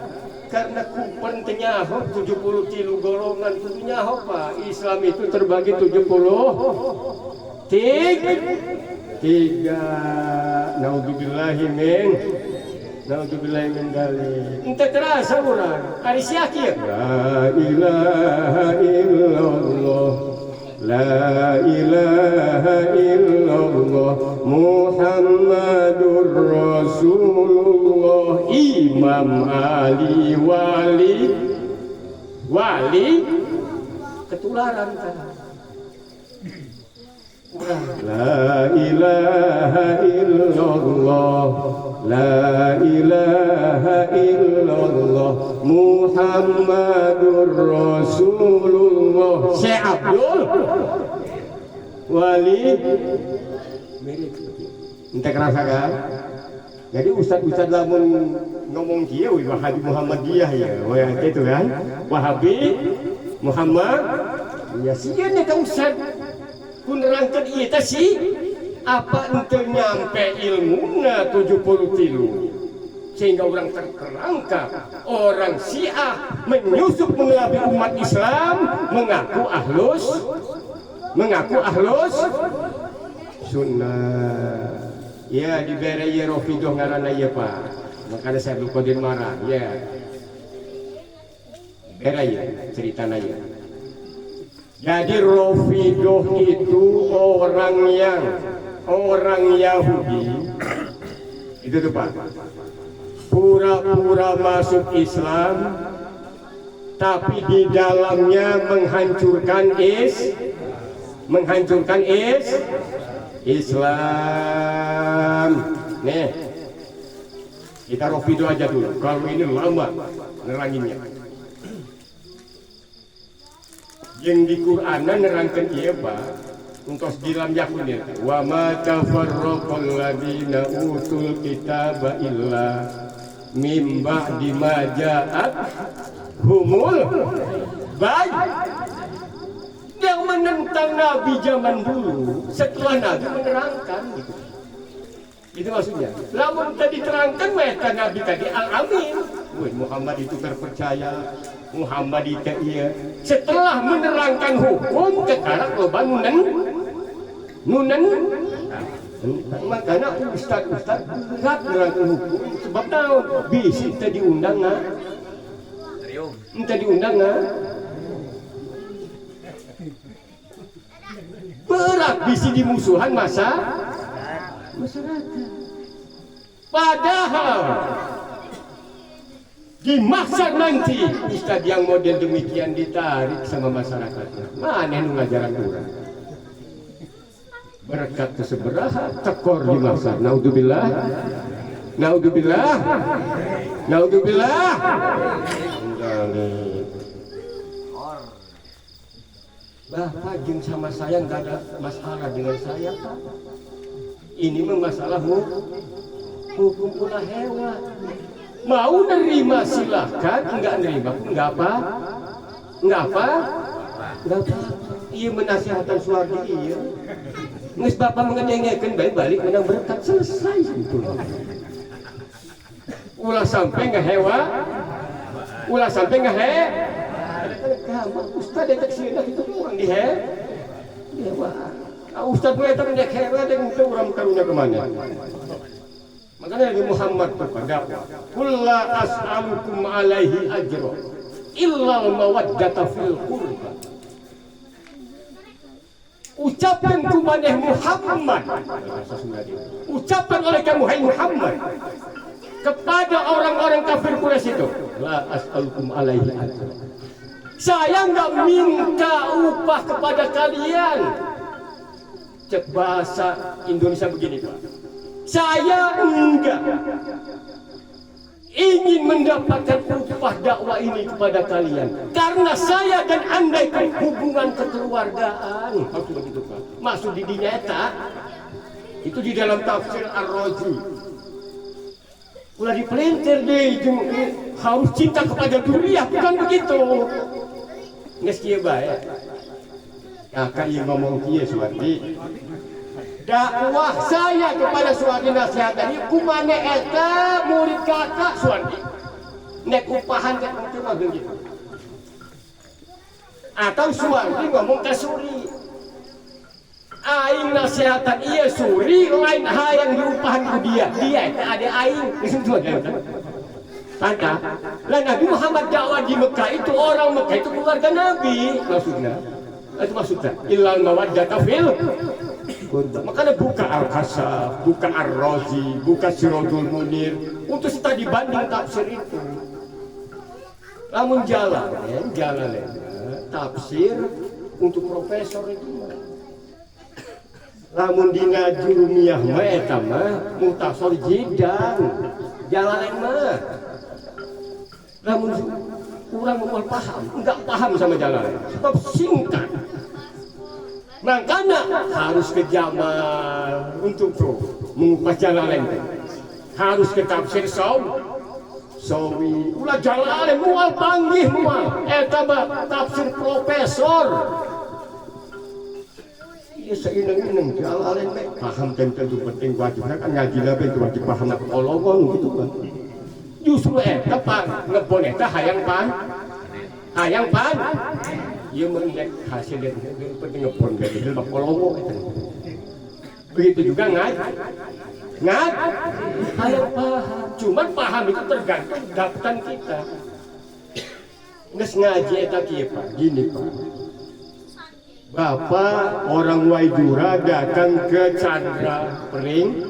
karena kupen tenyaho 73 golongan kudu nyaho Pak. Islam itu terbagi 73. Naudzubillahi min dzalik. Ente terasa urang ari sia kieu. La ilaha illallah La ilaha illallah Muhammadur Rasulullah. Imam Ali wali ketularan kan. La ilaha illallah, la ilaha illallah Muhammadur Rasulullah. Syekh Abdul Wali mirip ente kerasakan. Jadi ustad-ustad lamun ngomong dia Wahabi Muhammadiyah ya, wah gitu kan. Wahabi Muhammad ya sieun eta ustad kun nerangkeun ieu teh si apa ente nyampe ilmuna 70 sehingga orang terperangkap. Orang Syiah menyusup mengelabui umat Islam, mengaku ahlus sunnah. Ya dibere ye Rafidah ngaranna ye Pak. Makanya saya Abdul Qadir marah. Ya. Bere ye ceritana ye. Jadi Rafidah itu orang Yahudi. Itu tuh Pak. Pura-pura masuk Islam tapi di dalamnya menghancurkan Islam. Nih, kita Rafidah aja dulu. Kalau ini lama neranginnya. Yang di Quran nerangkan dia Pak. Untuk dalam Yahudi. Wa ma tafarraqal ladina utul kitaba illa mim ba'di ma ja'at humul baik. Yang menentang Nabi zaman dulu setelah Nabi menerangkan gitu. Itu maksudnya. Lamun tadi terangkan mereka Nabi tadi al-amin. Muhammad itu terpercaya. Muhammad itu iya. Setelah menerangkan hukum kekarang loba nunen. Makanya ustad berat menerangkan hukum. Sebab tahu bisi tadi diundang nggak? Minta diundang nggak? Berat bisi dimusuhan masyarakat. Padahal di masa nanti ustad yang model demikian ditarik sama masyarakatnya. Mana yang ngajaran kurang? Berkat keseberaha tekor di masa. Naudzubillah. Bapak jeng sama saya nggak ada masalah dengan saya Pak. Ini memang masalah hukum pula hewan. Mau nerima silahkan, enggak nerima pun enggak apa. Iya menasihatan suardi iya. Nges bapak mengenyengekan balik menang berkat selesai itu. Ulah sampai ngehewa, ulah sampai Ustad detek sini itu orang dihewa. Ustad mulai terdetek hewa dan itu orang karunya kemana? Makanya Nabi Muhammad berdakwah, "Kulla as'alukum alaihi ajra illa mawaddata fil qurba." Ucapan kepada Muhammad, ucapan oleh kamu hai Muhammad kepada orang-orang kafir Quraisy itu, "La as'alukum alaihi ajra." Saya enggak minta upah kepada kalian. Cek bahasa Indonesia begini Pak. Saya enggak ingin mendapatkan upah dakwah ini kepada kalian karena saya dan anda itu hubungan kekeluargaan. Maksud begitu Pak. Maksud di dinyata itu di dalam tafsir Ar-Razi. Ulah dipelintir deh, harus cinta kepada duriah, bukan begitu. Nges kieu bae. Nah, kayak ngomong kieu Suwardi. Dakwah saya kepada Suwardi nasihat tadi kumane eta murid kakak Suwardi. Nek upahan teh cuma begitu. Atau Suwardi ngomong ke Suri. Aing nasihatan iya Suri lain hayang diupahan ku dia. Dia itu ada aing. Itu aja. Tanda. Lah Nabi Muhammad dakwah di Mekah itu orang Mekah itu keluarga Nabi maksudnya. Itu maksudnya illal mawaddata fil qurba. Makanya buka Al-Kasaf, buka Ar-Razi, buka Sirajul Munir untuk kita dibanding tafsir itu. Lamun jalan tafsir untuk profesor itu mah. Lamun dina jurumiyah mah eta mah mutasor jidan jalan mah. Lamun kurang mau paham, enggak paham sama jalan sebab singkat. Makanya harus ke Jamal untuk mengupas jalan harus ke tafsir Sawi ulah jalan mual panggih mual eta mah tafsir profesor. Iya seineng-ineng jalan paham tentu penting wajibnya kan ngaji lah itu wajib paham kolongon gitu kan. Justru eta ngebon eta hayang pan ieu mendek hasil dari penting ngebon dari kolongon eta. Begitu juga ngaji hayang paham. Cuman paham itu tergantung dapatan kita. Nges ngaji eta kieu Pak, gini Pak. Bapak orang Waidura datang ke Chandra Pering,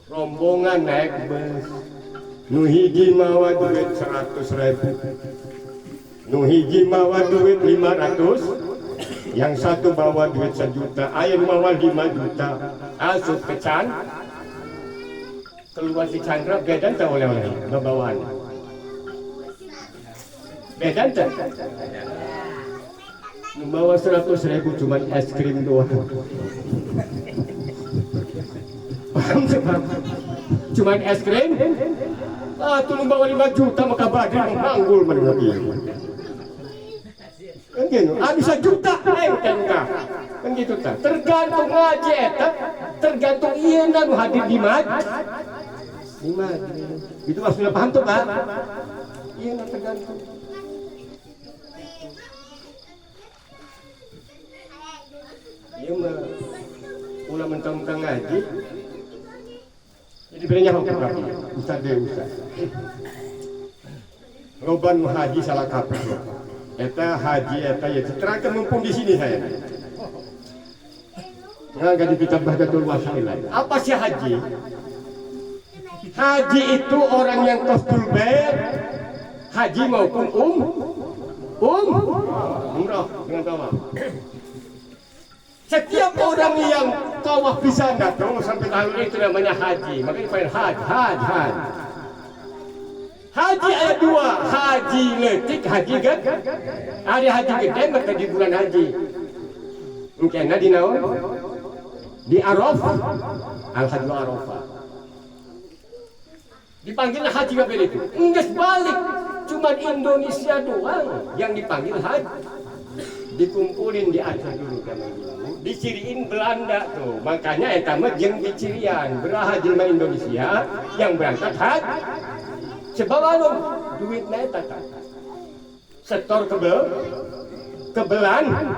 rombongan naik bus. Nu hiji mawa duit 100.000, nu hiji mawa duit 500, yang satu bawa duit 1 juta, air mawa 5 juta. Asup ke keluar di Chandra bedan tak oleh-oleh bawaan. Bedan tak? Membawa 100.000 cuma es krim doang. Paham sebab? Cuma es krim? Tuh membawa 5 juta maka badan menganggul menurut. Kan gitu, bisa juta tengah. Kan gitu tak? Tergantung ngaji eta, tergantung ieu nu hadir di majlis. Di majlis. Itu maksudnya paham tuh Pak? Ieu tergantung. Iya mah, ulah mentang-mentang ngaji, jadi berenya hukum rapi, ustad. Loban haji salah kaprah, eta haji eta ya terangkan mumpung di sini saya. Nggak di kitab Bahdatul Wasailah. Apa sih haji? Haji itu orang yang qasdul bait, haji maupun umrah dengan tawaf. Setiap orang yang tawaf bisa datang sampai tahun itu namanya haji. Makanya dipanggil haji. Haji ada 2, haji letik, haji gede. Ada haji gede maka di bulan haji. Mungkin di naon? Di Arafah. Al-Hajju Arafah. Dipanggil haji kabeh itu. Enggak balik. Cuma Indonesia doang yang dipanggil haji. Dikumpulin di Aceh dulu kan. Diciriin Belanda tuh, makanya eta mah jeung dicirian beraha jelema Indonesia yang berangkat haji. Sebab anu duitna eta tah. Setor kebelan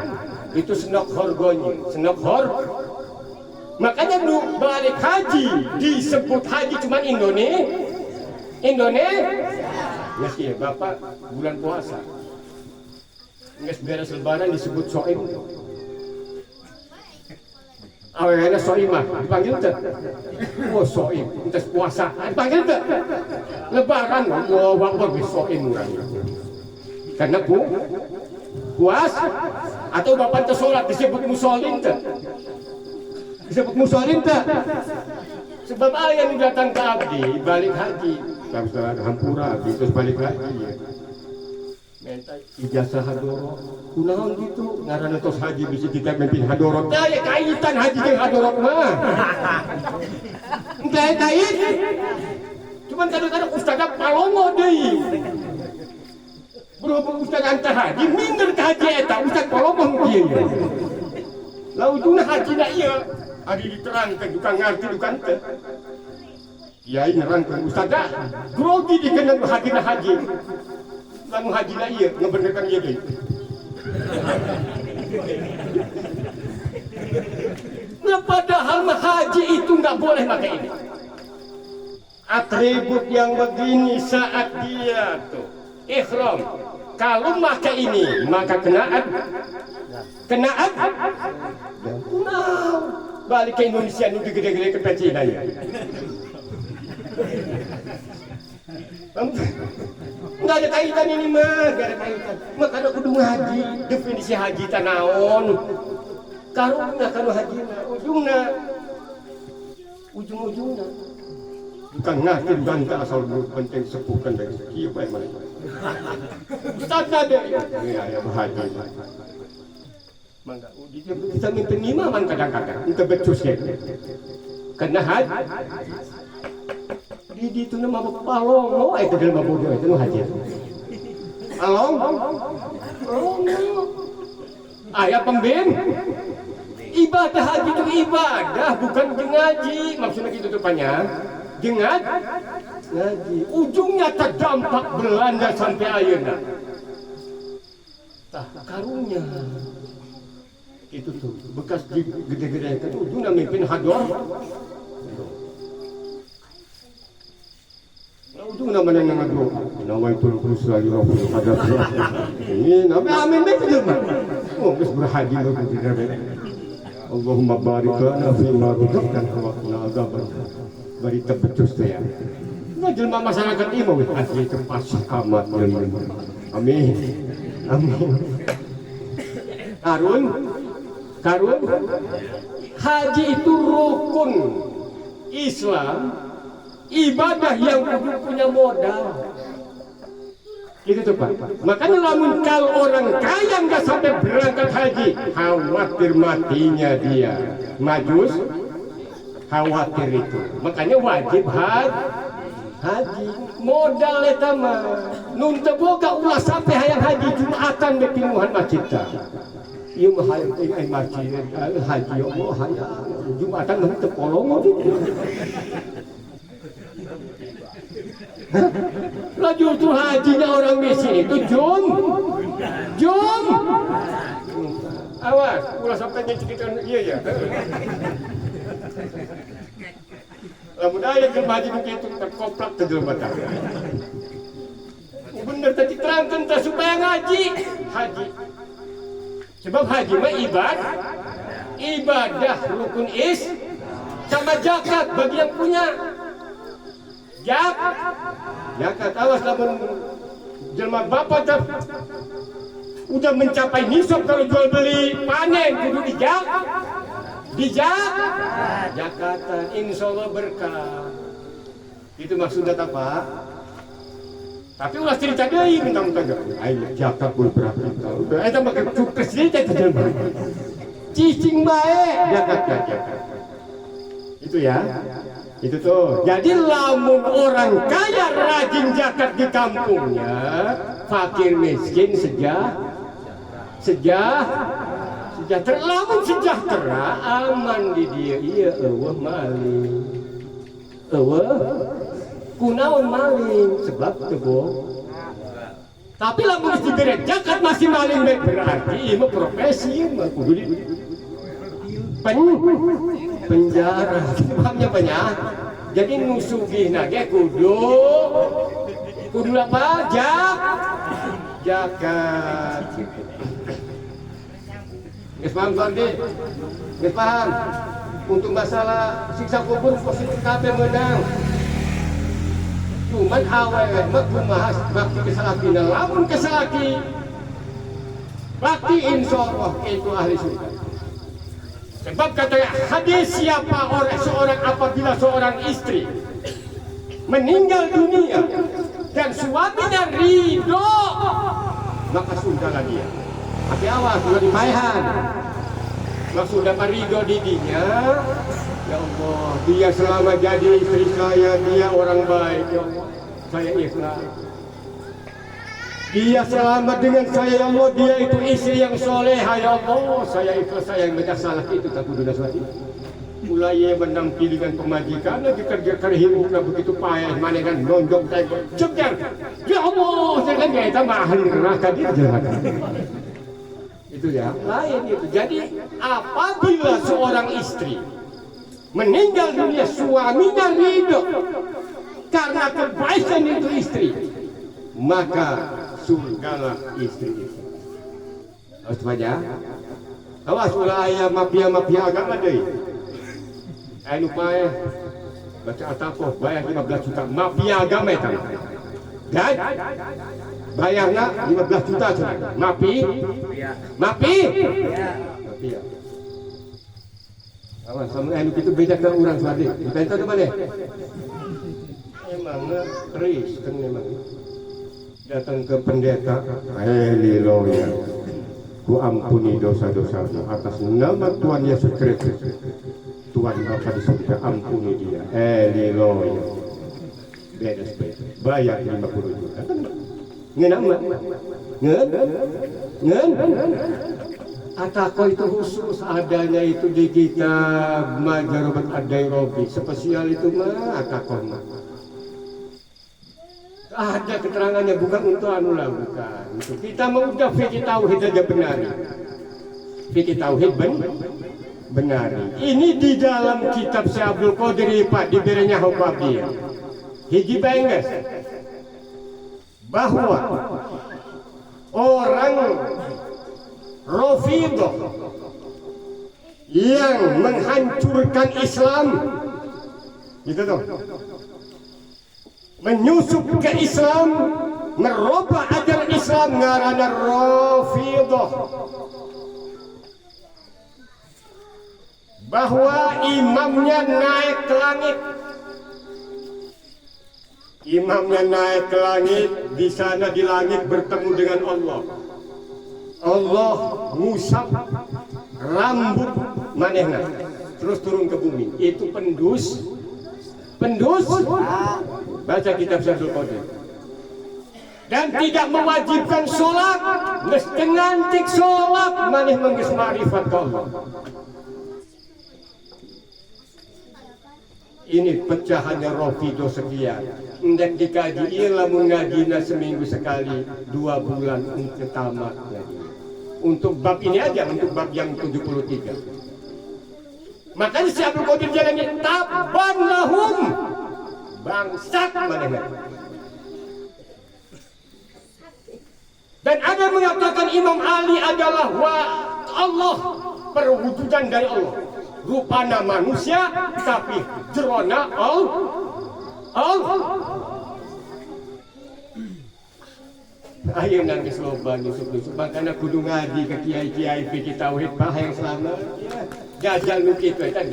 itu senok horgonyi, senok hor. Makanya nu balik haji disebut haji cuman Indonesia. Ya sih Bapak bulan puasa. Nges beres lebaran disebut soim. Awalnya soimah dipanggil teh. Oh soim, entes puasa. Dipanggil teh. Lebaran, wah wah soim urang. Karena puas atau bapak teh salat disebut musholin teh. Disebut musholin teh. Sebab aya nu datang ke abdi balik haji. Habis hampura terus balik haji. Minta ijazah hadorot, kunaon gitu, ngaranna tos haji bisa kita mimpin hadorot. Ya kaitan haji jeung hadorot mah. Engke kait. Cuman kadang-kadang ustadzna palongo deui. Berhubung ustadz anta haji, minder ke haji eta, ustadz palongo kieu. Laujuna hajina ieu, ari diterangkeun duka ngarti duka teu. Kiai nerangkeun ustadzna grogi dikeun hajina haji. Lalu haji na iya, ngebenerkan iya deh. Nah padahal haji itu nggak boleh pakai ini. Atribut yang begini saat dia tuh ihram kalau pakai ini maka kenaan balik ke Indonesia nu gede-gede ke Cina ya. Nggak ada kaitan ini mah, nggak ada kaitan. Maka ada kudu ngaji, definisi haji tanaon. Karuna kanu haji ujung-ujungna bukan ngatin ganta asal penting sepuhkan dari sekian baik mana. Ustaz ada ya berhaji. Mangga bisa mimpin imaman kadang-kadang untuk becus ya. Karena haji di itu nama palongo itu dalam bodoh itu haji. Along. Ayah pembin. Ibadah haji itu ibadah bukan ngaji. Maksudnya gitu tupannya. Ngaji. Ujungnya terdampak Belanda sampai ayeuna. Tah karunya. Itu tuh bekas gede-gede kan ujungnya mimpin hador. Ujungnya mana yang ngadu? Nawaitul khusra li rabbil hadar. Ini nama amin betul mah. Oh, geus berhaji lo gede. Allahumma barik lana fi ma razaqtana wa qina azaban. Bari tebecus teh ya. Nah, jelema masyarakat ieu mah asli tempat sakamat jelema. Amin. Karun haji itu rukun Islam, ibadah yang punya modal. Gitu tuh Pak. Makanya lamun kalau orang kaya nggak sampai berangkat haji, khawatir matinya dia. Majus, khawatir itu. Makanya wajib haji. Modal eta mah. Nun teu boga ulah sampai hayang haji Jumatan di pinuhan masjid tah. Ieu mah hayang masjid haji Allah hayang Jumatan mah teu polongo gitu. Lah justru hajinya orang miskin itu jum. Awas, ulah sampai nyecikitan iya ya. Lamun aya keur haji begitu terkoplak teh jelema tah. Bener tadi terangkan teh supaya ngaji. Haji. Sebab haji mah ibadah rukun sama zakat bagi yang punya. Zakat awas lamun jelema bapak teh udah mencapai nisab kalau jual beli panen kudu zakatan insyaallah berkah. Itu maksudnya apa? Tapi ulah cerita deui mentang-mentang ayo zakat kudu berapa tahun. Eta mah presiden teh jelema. Cicing bae zakat. Itu ya. Itu tuh. Jadi lamun orang kaya rajin zakat di kampungnya, fakir miskin sejahtera. Lamun sejahtera aman di dia. Iya eueuh maling. Kunaon maling sebab teu. Tapi lamun diberi zakat masih maling berarti ieu profesi mah kudu di penjara. Pahamnya banyak. Jadi nusugihna ge kudu apa? Zakat. Geus paham Bandi? Geus paham? Untuk masalah siksa kubur positif kabeh meunang. Cuman awewe mah kumaha bakti kesalakina. Lamun kesalaki bakti insyaallah itu ahli surga. Sebab kata hadis seorang apabila seorang istri meninggal dunia dan suaminya ridho maka surgalah dia. Tapi awas sudah dipaehan. Maksudnya ridho didinya. Ya Allah, dia selama jadi istri saya dia orang baik. Ya Allah, saya ikhlas. Dia selamat dengan saya ya Allah, dia itu istri yang soleha ya Allah, saya ikhlas, saya yang banyak salah itu tak kudu daswati. Mulai menampil dengan pemajikan lagi kerja hidupnya begitu payah, mana kan nonjok teko, cegar. Ya Allah, saya kan kita mah ahli neraka dia jelaka. Itu ya, lain itu. Jadi apabila seorang istri meninggal dunia suaminya ridho karena kebaikan itu istri, maka surgalah istri itu. Harus baca. Awas ulah aya mafia agama deui. Anu pae baca atakoh bayar 15 juta mafia agama eta. Dan bayarna 15 juta cenah. Mafia. Awas sama anu kitu beda ka urang suadi. Dipenta teh mane. Emang Kristen memang. Datang ke pendeta, lilo ya. Ku ampuni dosa-dosamu atas nama Tuhan Yesus Kristus. Tuhan Bapa di surga ampuni dia. Lilo. Beres. Bayar 50 juta. Ngeun mah. Ngeun. Atako itu khusus adanya itu di kitab Majarobat Ad-Dairobi. Spesial itu mah atako mah. Ada keterangannya bukan untuk anu lah, bukan. Kita mau udah fikih tauhid aja benar. Fikih tauhid benar. Ini di dalam kitab Syekh Abdul Qadir Pak diberinya Hokabir. Hiji baenges bahwa orang Rafidhah yang menghancurkan Islam gitu dong. Menyusup ke Islam, merubah ajaran Islam ngaranna Rafidhah. Bahwa imamnya naik ke langit. Imamnya naik ke langit, di sana di langit bertemu dengan Allah. Allah ngusap rambut manehna terus turun ke bumi. Itu pendus. Baca kitab Syekh Abdul Qadir. Dan tidak mewajibkan sholat. Mesti ngantik sholat maneh menggeus ma'rifat ka Allah. Ini pecahannya Rafidhah sekian. Hendak dikaji lamun ngajina seminggu sekali 2 bulan untuk tamat ngaji. Untuk bab ini aja, untuk bab yang 73. Makanya Syekh Abdul Qadir jalannya taban lahum. Bangsat manehna. Dan ada mengatakan Imam Ali adalah Allah, perwujudan dari Allah. Rupana manusia tapi jerona Allah. Ayo nangis loba nusuk-nusuk makanya kudu ngaji ke kiai-kiai fikih tauhid yang selama jajal nu kitu eta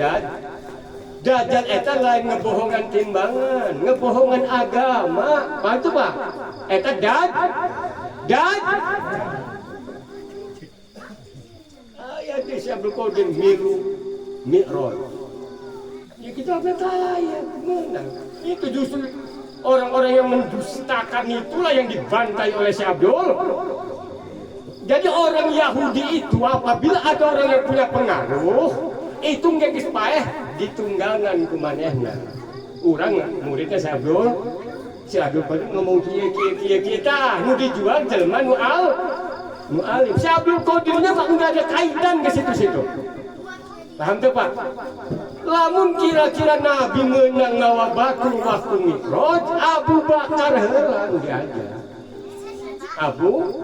Dajjal eta lain ngebohongan timbangan, ngebohongan agama. Apa itu Pak? Eta ayat di Syekh Abdul Qadir Mi'raj. Ya kita percaya menang. Itu justru orang-orang yang mendustakan itulah yang dibantai oleh Syekh Abdul. Jadi orang Yahudi itu apabila ada orang yang punya pengaruh, itu nggak kispaeh ditunggangan kumanehna. Urang muridnya Syekh Abdul Qadir ngomong kieu kita nu dijual jelema nu alim. Syekh Abdul Qadirnya Pak enggak ada kaitan ke situ-situ. Paham tuh Pak? Lamun kira-kira Nabi menang ngawabakul waktu Mi'raj, Abu Bakar heula nu diajar. Abu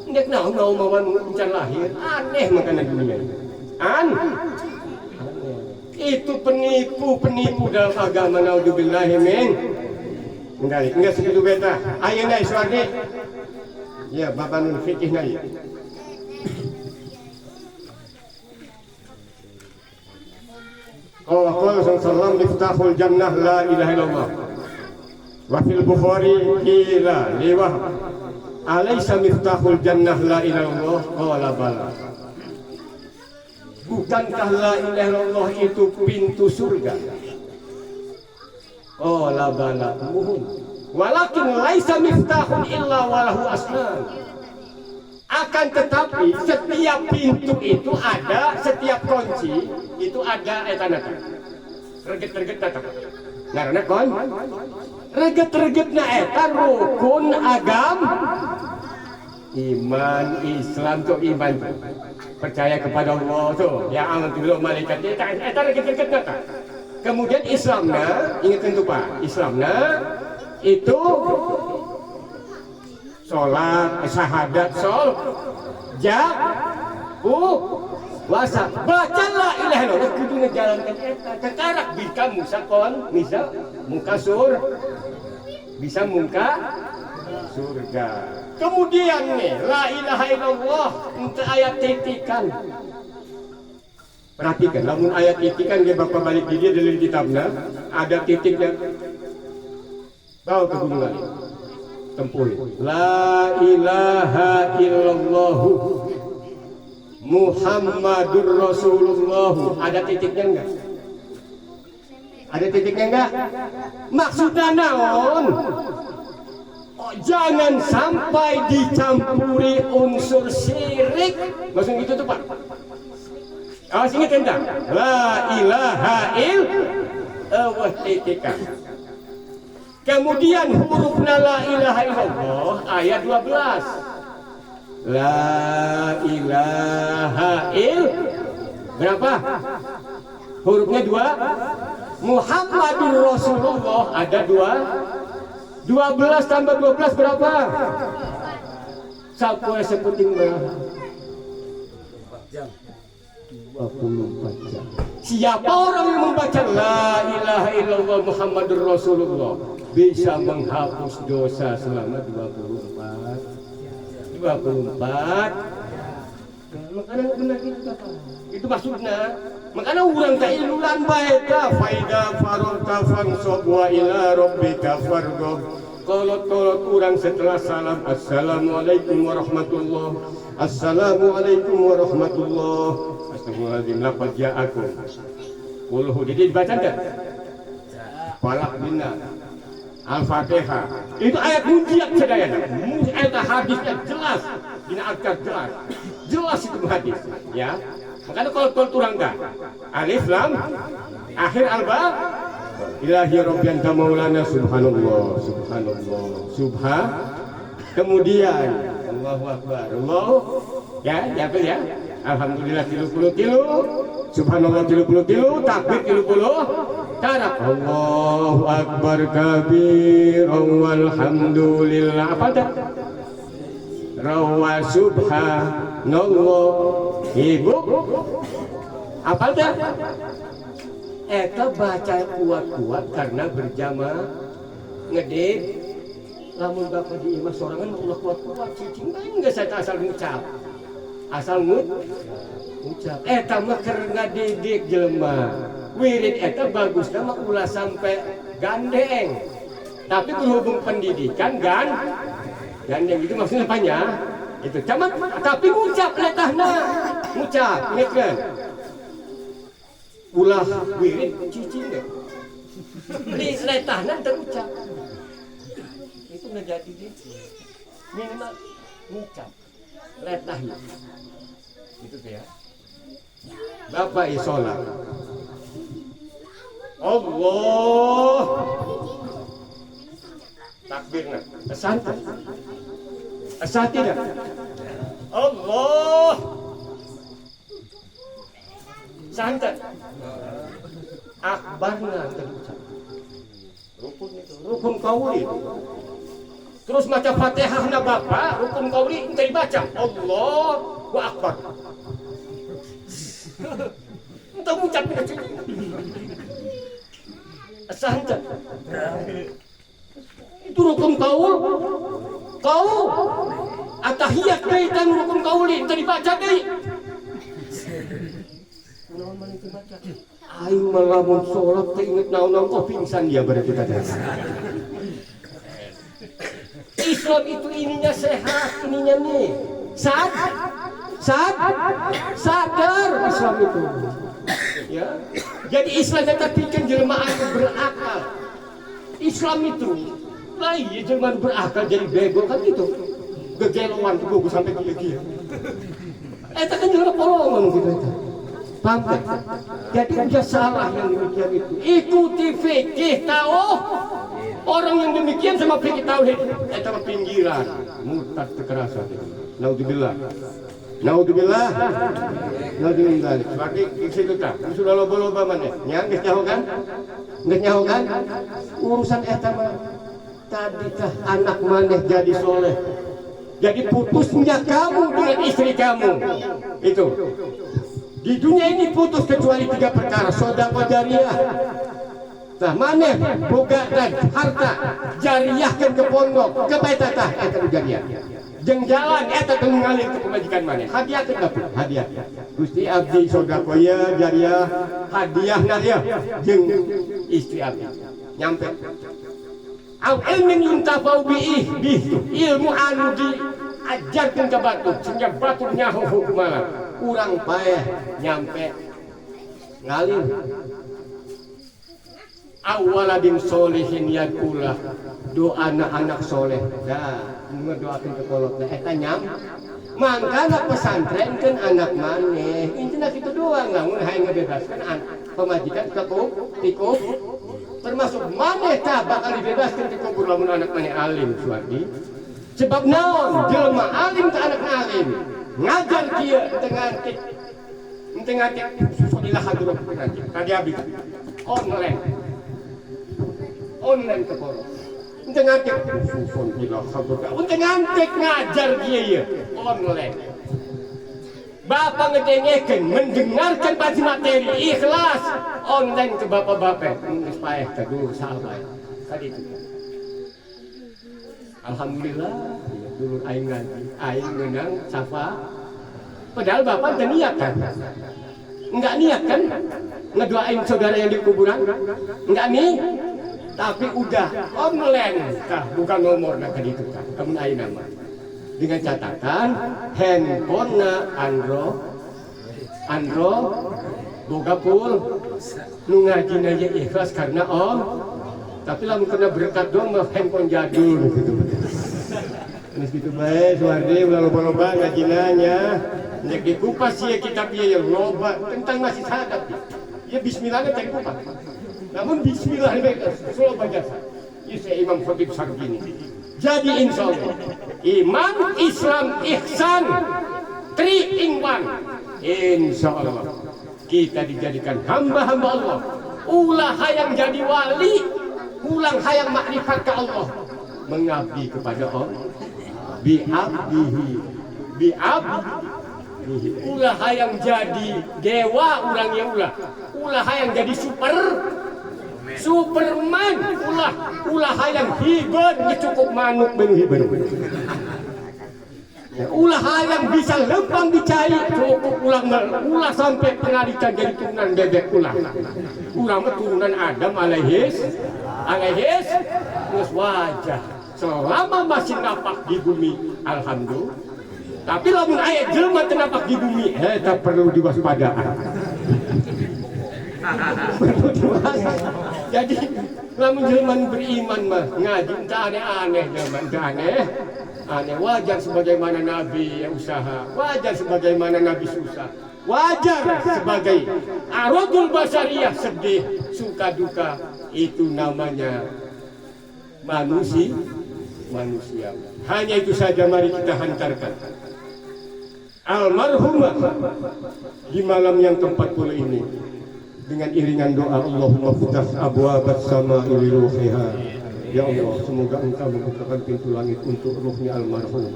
ndek naon mawan encan lahir, aneh makanan dunia. Itu penipu dalam agama, naudzubillahi min. Enggak segitu beta. Ayeuna Iswardi. Ya, Bapak nun fikih na ieu. Qala sallallahu miftahul jannah la ilaha illallah. Wa fil Bukhari qila liwah alaysa miftahul jannah la ilaha illallah qala bala. Bukankah la ilaha illallah itu pintu surga? Qala bala. Walakin laisa miftahun illa walahu asnan. Akan tetapi setiap pintu itu ada, setiap kunci itu ada etanata. Reget-reget nata. Karena reget-regetna eta rukun agama. Iman Islam tuh iman tuh. Percaya kepada Allah tuh. Ya aman tuh malaikat eta reget-reget nata. Kemudian Islamna, ingat itu Pak, Islamna itu sholat, syahadat, puasa. Baca la ilaha illallah kudu ngajalankeun eta. Kakarak bika musakon, misal muka bisa muka surga. Kemudian nih, la ilaha illallah untuk ayat titikan. Perhatikan, namun ayat titikan dia bapak balik di dia dalam kitabnya ada titiknya. Bawa ke gunungan, tempuhin. La ilaha illallah Muhammadur Rasulullah. Ada titiknya enggak? Ada titiknya enggak? Maksudnya naon? Oh, jangan sampai dicampuri unsur syirik. Maksud itu tuh Pak. Awas ingat entah. La ilaha illallah titikkan. Kemudian huruf la ilaha illallah ayat 12. La ilaha berapa? Hurufnya 2. Muhammadur Rasulullah ada 2. 12 tambah 12 berapa? Sapoe seputing berapa? 24 jam. Siapa orang yang membaca la ilaha illallah Muhammadur Rasulullah bisa menghapus dosa selama 24. Makanya benar itu apa? Itu maksudnya. Makanya orang tak ilulan baeta faida farota fansab wa ila rabbika farghab. Kolot-kolot orang setelah salam assalamualaikum warahmatullah. Assalamualaikum warahmatullah. Astagfirullahaladzim. Laqad ja'akum. Qul jadi dibaca enggak? Falaq bina Al-Fatihah. Itu ayat mujiat sedayana. Ayat hadisnya jelas. Dina azkar jelas. Jelas itu hadis, ya. Makanya kalau turang dah. Alif lam akhir alba ilahi rabbiyan maulana subhanallah subhan. Kemudian Allahu akbar. Allah ya alhamdulillah 33, subhanallah 33, takbir 30, tarak Allahu akbar kabir walhamdulillah. Apa dah? Rawa subhanallah. Ibu apa dah? Eta baca kuat-kuat karena berjamaah ngedit. Lamun bapak di imah sorangan ulah kuat-kuat cicing enggak saya asal ngucap. Asal ngucap. Eta mah keur ngadidik jelema. Wirid eta bagusna mah ulah sampai gandeng. Tapi berhubung pendidikan gandeng itu maksudnya apanya? Itu cuman tapi ngucap letahna. Ngucap, ingatkan. Ulah wirid cicing deh. Di letahna terucap. Itu nggak jadi dia. Minimal ngucap. Letahnya. Itu ya. Bapak isolat. Allah. Takbirna. Santai. Asal tidak. Allah. Santai. Akbarna terucap. Rukun itu. Rukun qauli itu. Terus baca Fatihah na Bapak, rukun qauli ente dibaca. Allahu akbar. Ente ngucap itu. Santai. Itu rukun qaul. Kau atahiyat kaitan rukun qauli ente dibaca deui. Naon mah itu baca? Aing mah lamun salat teh inget naon-naon kok pingsan dia berarti tadi. Islam itu ininya sehat, ininya nih. Sadar Islam itu. Ya. Jadi Islam itu bikin jelema anu berakal. Islam itu iya jelema berakal jadi bego kan gitu. Gegelowan tuh gue sampai gila-gila. Eta kan jelema polongan gitu eta. Paham kan? Jadi dia salah yang demikian itu. Ikuti fikih tauhid. Orang yang demikian sama fikih tauhid eta mah pinggiran, murtad kekerasan. Naudzubillah. Naudzubillah. Seperti itu tah. Sudah loba-loba maneh. Nya geus nyaho kan? Geus nyaho kan? Urusan eta mah tadi kah anak maneh jadi soleh Jadi putusnya kamu dengan istri kamu itu di dunia ini putus kecuali 3 perkara: sedekah jariyah, nah maneh boga dan harta jariyahkeun ke pondok ke baitata eta jariyah jeung jalan eta teu ngalir ke pemajikan maneh hadiah teh dapet hadiah Gusti abdi sedekah jariyah hadiah nariah jeung istri abdi nyampe au ilmin yuntafau bihi ilmu anu diajarkeun ka batur sehingga batur nyaho hukumaha urang paeh nyampe ngalir awaladin solihin yakulah doa anak soleh dah ngedoakeun ke kolotna eta nyam mangkana pesantrenkeun anak maneh intina kitu doang lamun hayang ngabebaskeun pamajikan ka tikuk termasuk maneh tah bakal dibebaskeun ti kubur lamun anak maneh alim Suwardi sebab naon jelema alim ka anak alim ngajar kieu teu ngantik susodilah haduruk nanti kadi abdi online ke poro untuk ngantik susun ilah haduruk untuk ngantik ngajar kieu online Bapak ngedengekeun mendengarkan baca materi ikhlas online ke bapak-bapak geus paeh teh dulu sahabat tadi itu alhamdulillah dulu aing ngaji aing meunang safa padahal bapak teu niat kan enggak niat kan ngedoain saudara yang di kuburan enggak nih tapi udah online tah bukan nomor nah tadi itu kan kamu aing nama dengan catatan handphone Andro boga pul nu ngajina ye ikhlas karena om tapi lamun kena berkat dong mah handphone jadul gitu. Terus gitu bae Suwardi ulah loba-loba ngajinanya nek dikupas ya kitab ieu yang loba tentang masih sadat ya bismillah teh kupas namun bismillah loba jasa ieu Imam Khatib Sargini jadi insyaallah iman Islam ihsan 3 in 1 insyaallah kita dijadikan hamba-hamba Allah ulah hayang jadi wali ulang hayang makrifat ke Allah mengabdi kepada Allah bi'abdihi ulah hayang jadi dewa urangnya ulah hayang jadi Superman ulah hayang hiber cukup manuk ben hiber ulah hayang bisa lempang dicai cukup ulah sampai pengalitan jadi turunan bebek ulah mah turunan Adam alaihis terus wajah selama masih napak di bumi alhamdulillah tapi lamun aya jelema teu napak di bumi eta perlu diwaspadaan jadi lamun jelema beriman mah ngaji teu aneh-aneh jelema teu aneh wajar sebagaimana Nabi yang usaha wajar sebagaimana Nabi susah wajar sebagai aradul basariyah sedih suka duka itu namanya manusia hanya itu saja mari kita hantarkan almarhumah di malam yang ke-40 ini dengan iringan doa Allahumma futah abwabas sama'i li ruhiha ya Allah semoga engkau membukakan pintu langit untuk ruhnya almarhum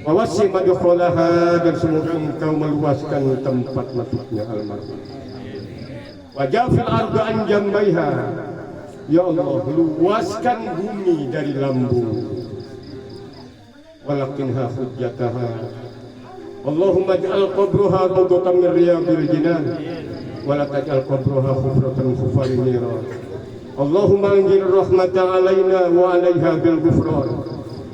wa wasi' madkhalaha dan semoga engkau meluaskan tempat masuknya almarhum wajafil arda an jambaiha ya Allah luaskan bumi dari lambung walakinha hujjataha Allahumma ij'al qabraha rawdatan min riyadil jinan wa la taj'al qabraha hufratan khufarin niran Allahumma anzil rahmatan alaina wa alaiha bil ghufran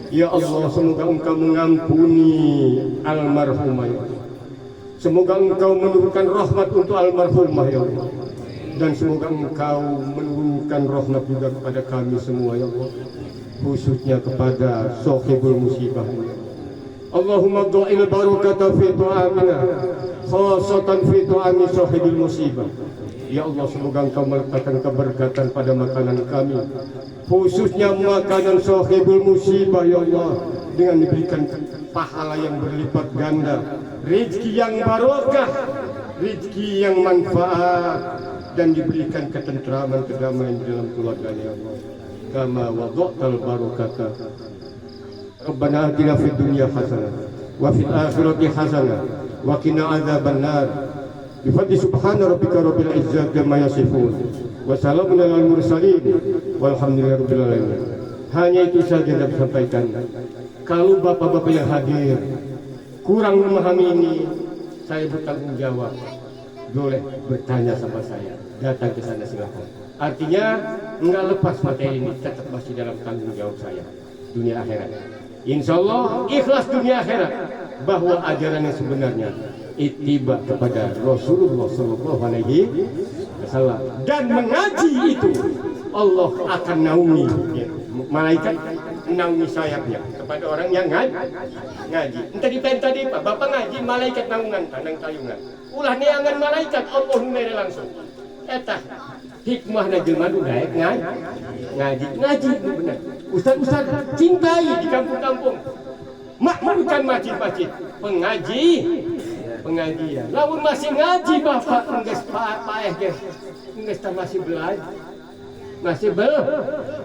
ya Allah semoga engkau mengampuni almarhumah ya Allah semoga engkau menurunkan rahmat untuk almarhumah ya Allah dan semoga engkau menurunkan rahmat juga kepada kami semua ya Allah khususnya kepada sahibul musibah ya Allah Allahumma dha'il barakata fi tu'amina khasatan fi tu'ami sahibil musibah ya Allah semoga engkau meletakkan keberkatan pada makanan kami khususnya makanan sahibul musibah ya Allah dengan diberikan pahala yang berlipat ganda rezeki yang barokah rezeki yang manfaat dan diberikan ketentraman kedamaian di dalam keluarganya Allah kama wada'tal barakata Rabbana atina fid dunya hasanah wa fil akhirati hasanah wa qina adzabannar. Bi subhana rabbika rabbil izzati amma yasifun wa salamun alal mursalin walhamdulillahi rabbil alamin. Hanya itu saja yang dapat sampaikan. Kalau bapak-bapak yang hadir kurang memahami ini, saya bertanggung jawab. Boleh bertanya sama saya, datang ke sana silakan. Artinya enggak lepas materi ini, tetap masih dalam tanggung jawab saya dunia akhirat. Insya Allah ikhlas dunia akhirat, bahwa ajaran yang sebenarnya ittiba kepada Rasulullah Sallallahu Alaihi Wasallam, dan mengaji itu Allah akan naungi ya. Malaikat naungi sayapnya kepada orang yang ngaji. Entah di tadi Pak, Bapak ngaji, malaikat naungan tanang tayungan. Ulah neangan malaikat Allah mere langsung. Etah hikmahna jelema nu gaek ngaji benar. Ustaz cintai di kampung-kampung. Makmurkan masjid-masjid, pengajian. Lamun masih ngaji Bapak enggeus paeh geus. Enggeus masih belajar.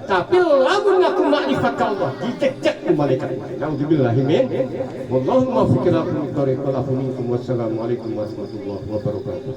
Tapi lamun aku makrifat ka Allah dicecek ku malaikat. Nauzubillahi min. Wallahu muwaffiq ila aqwamit thoriq. Wassalamualaikum warahmatullahi wabarakatuh.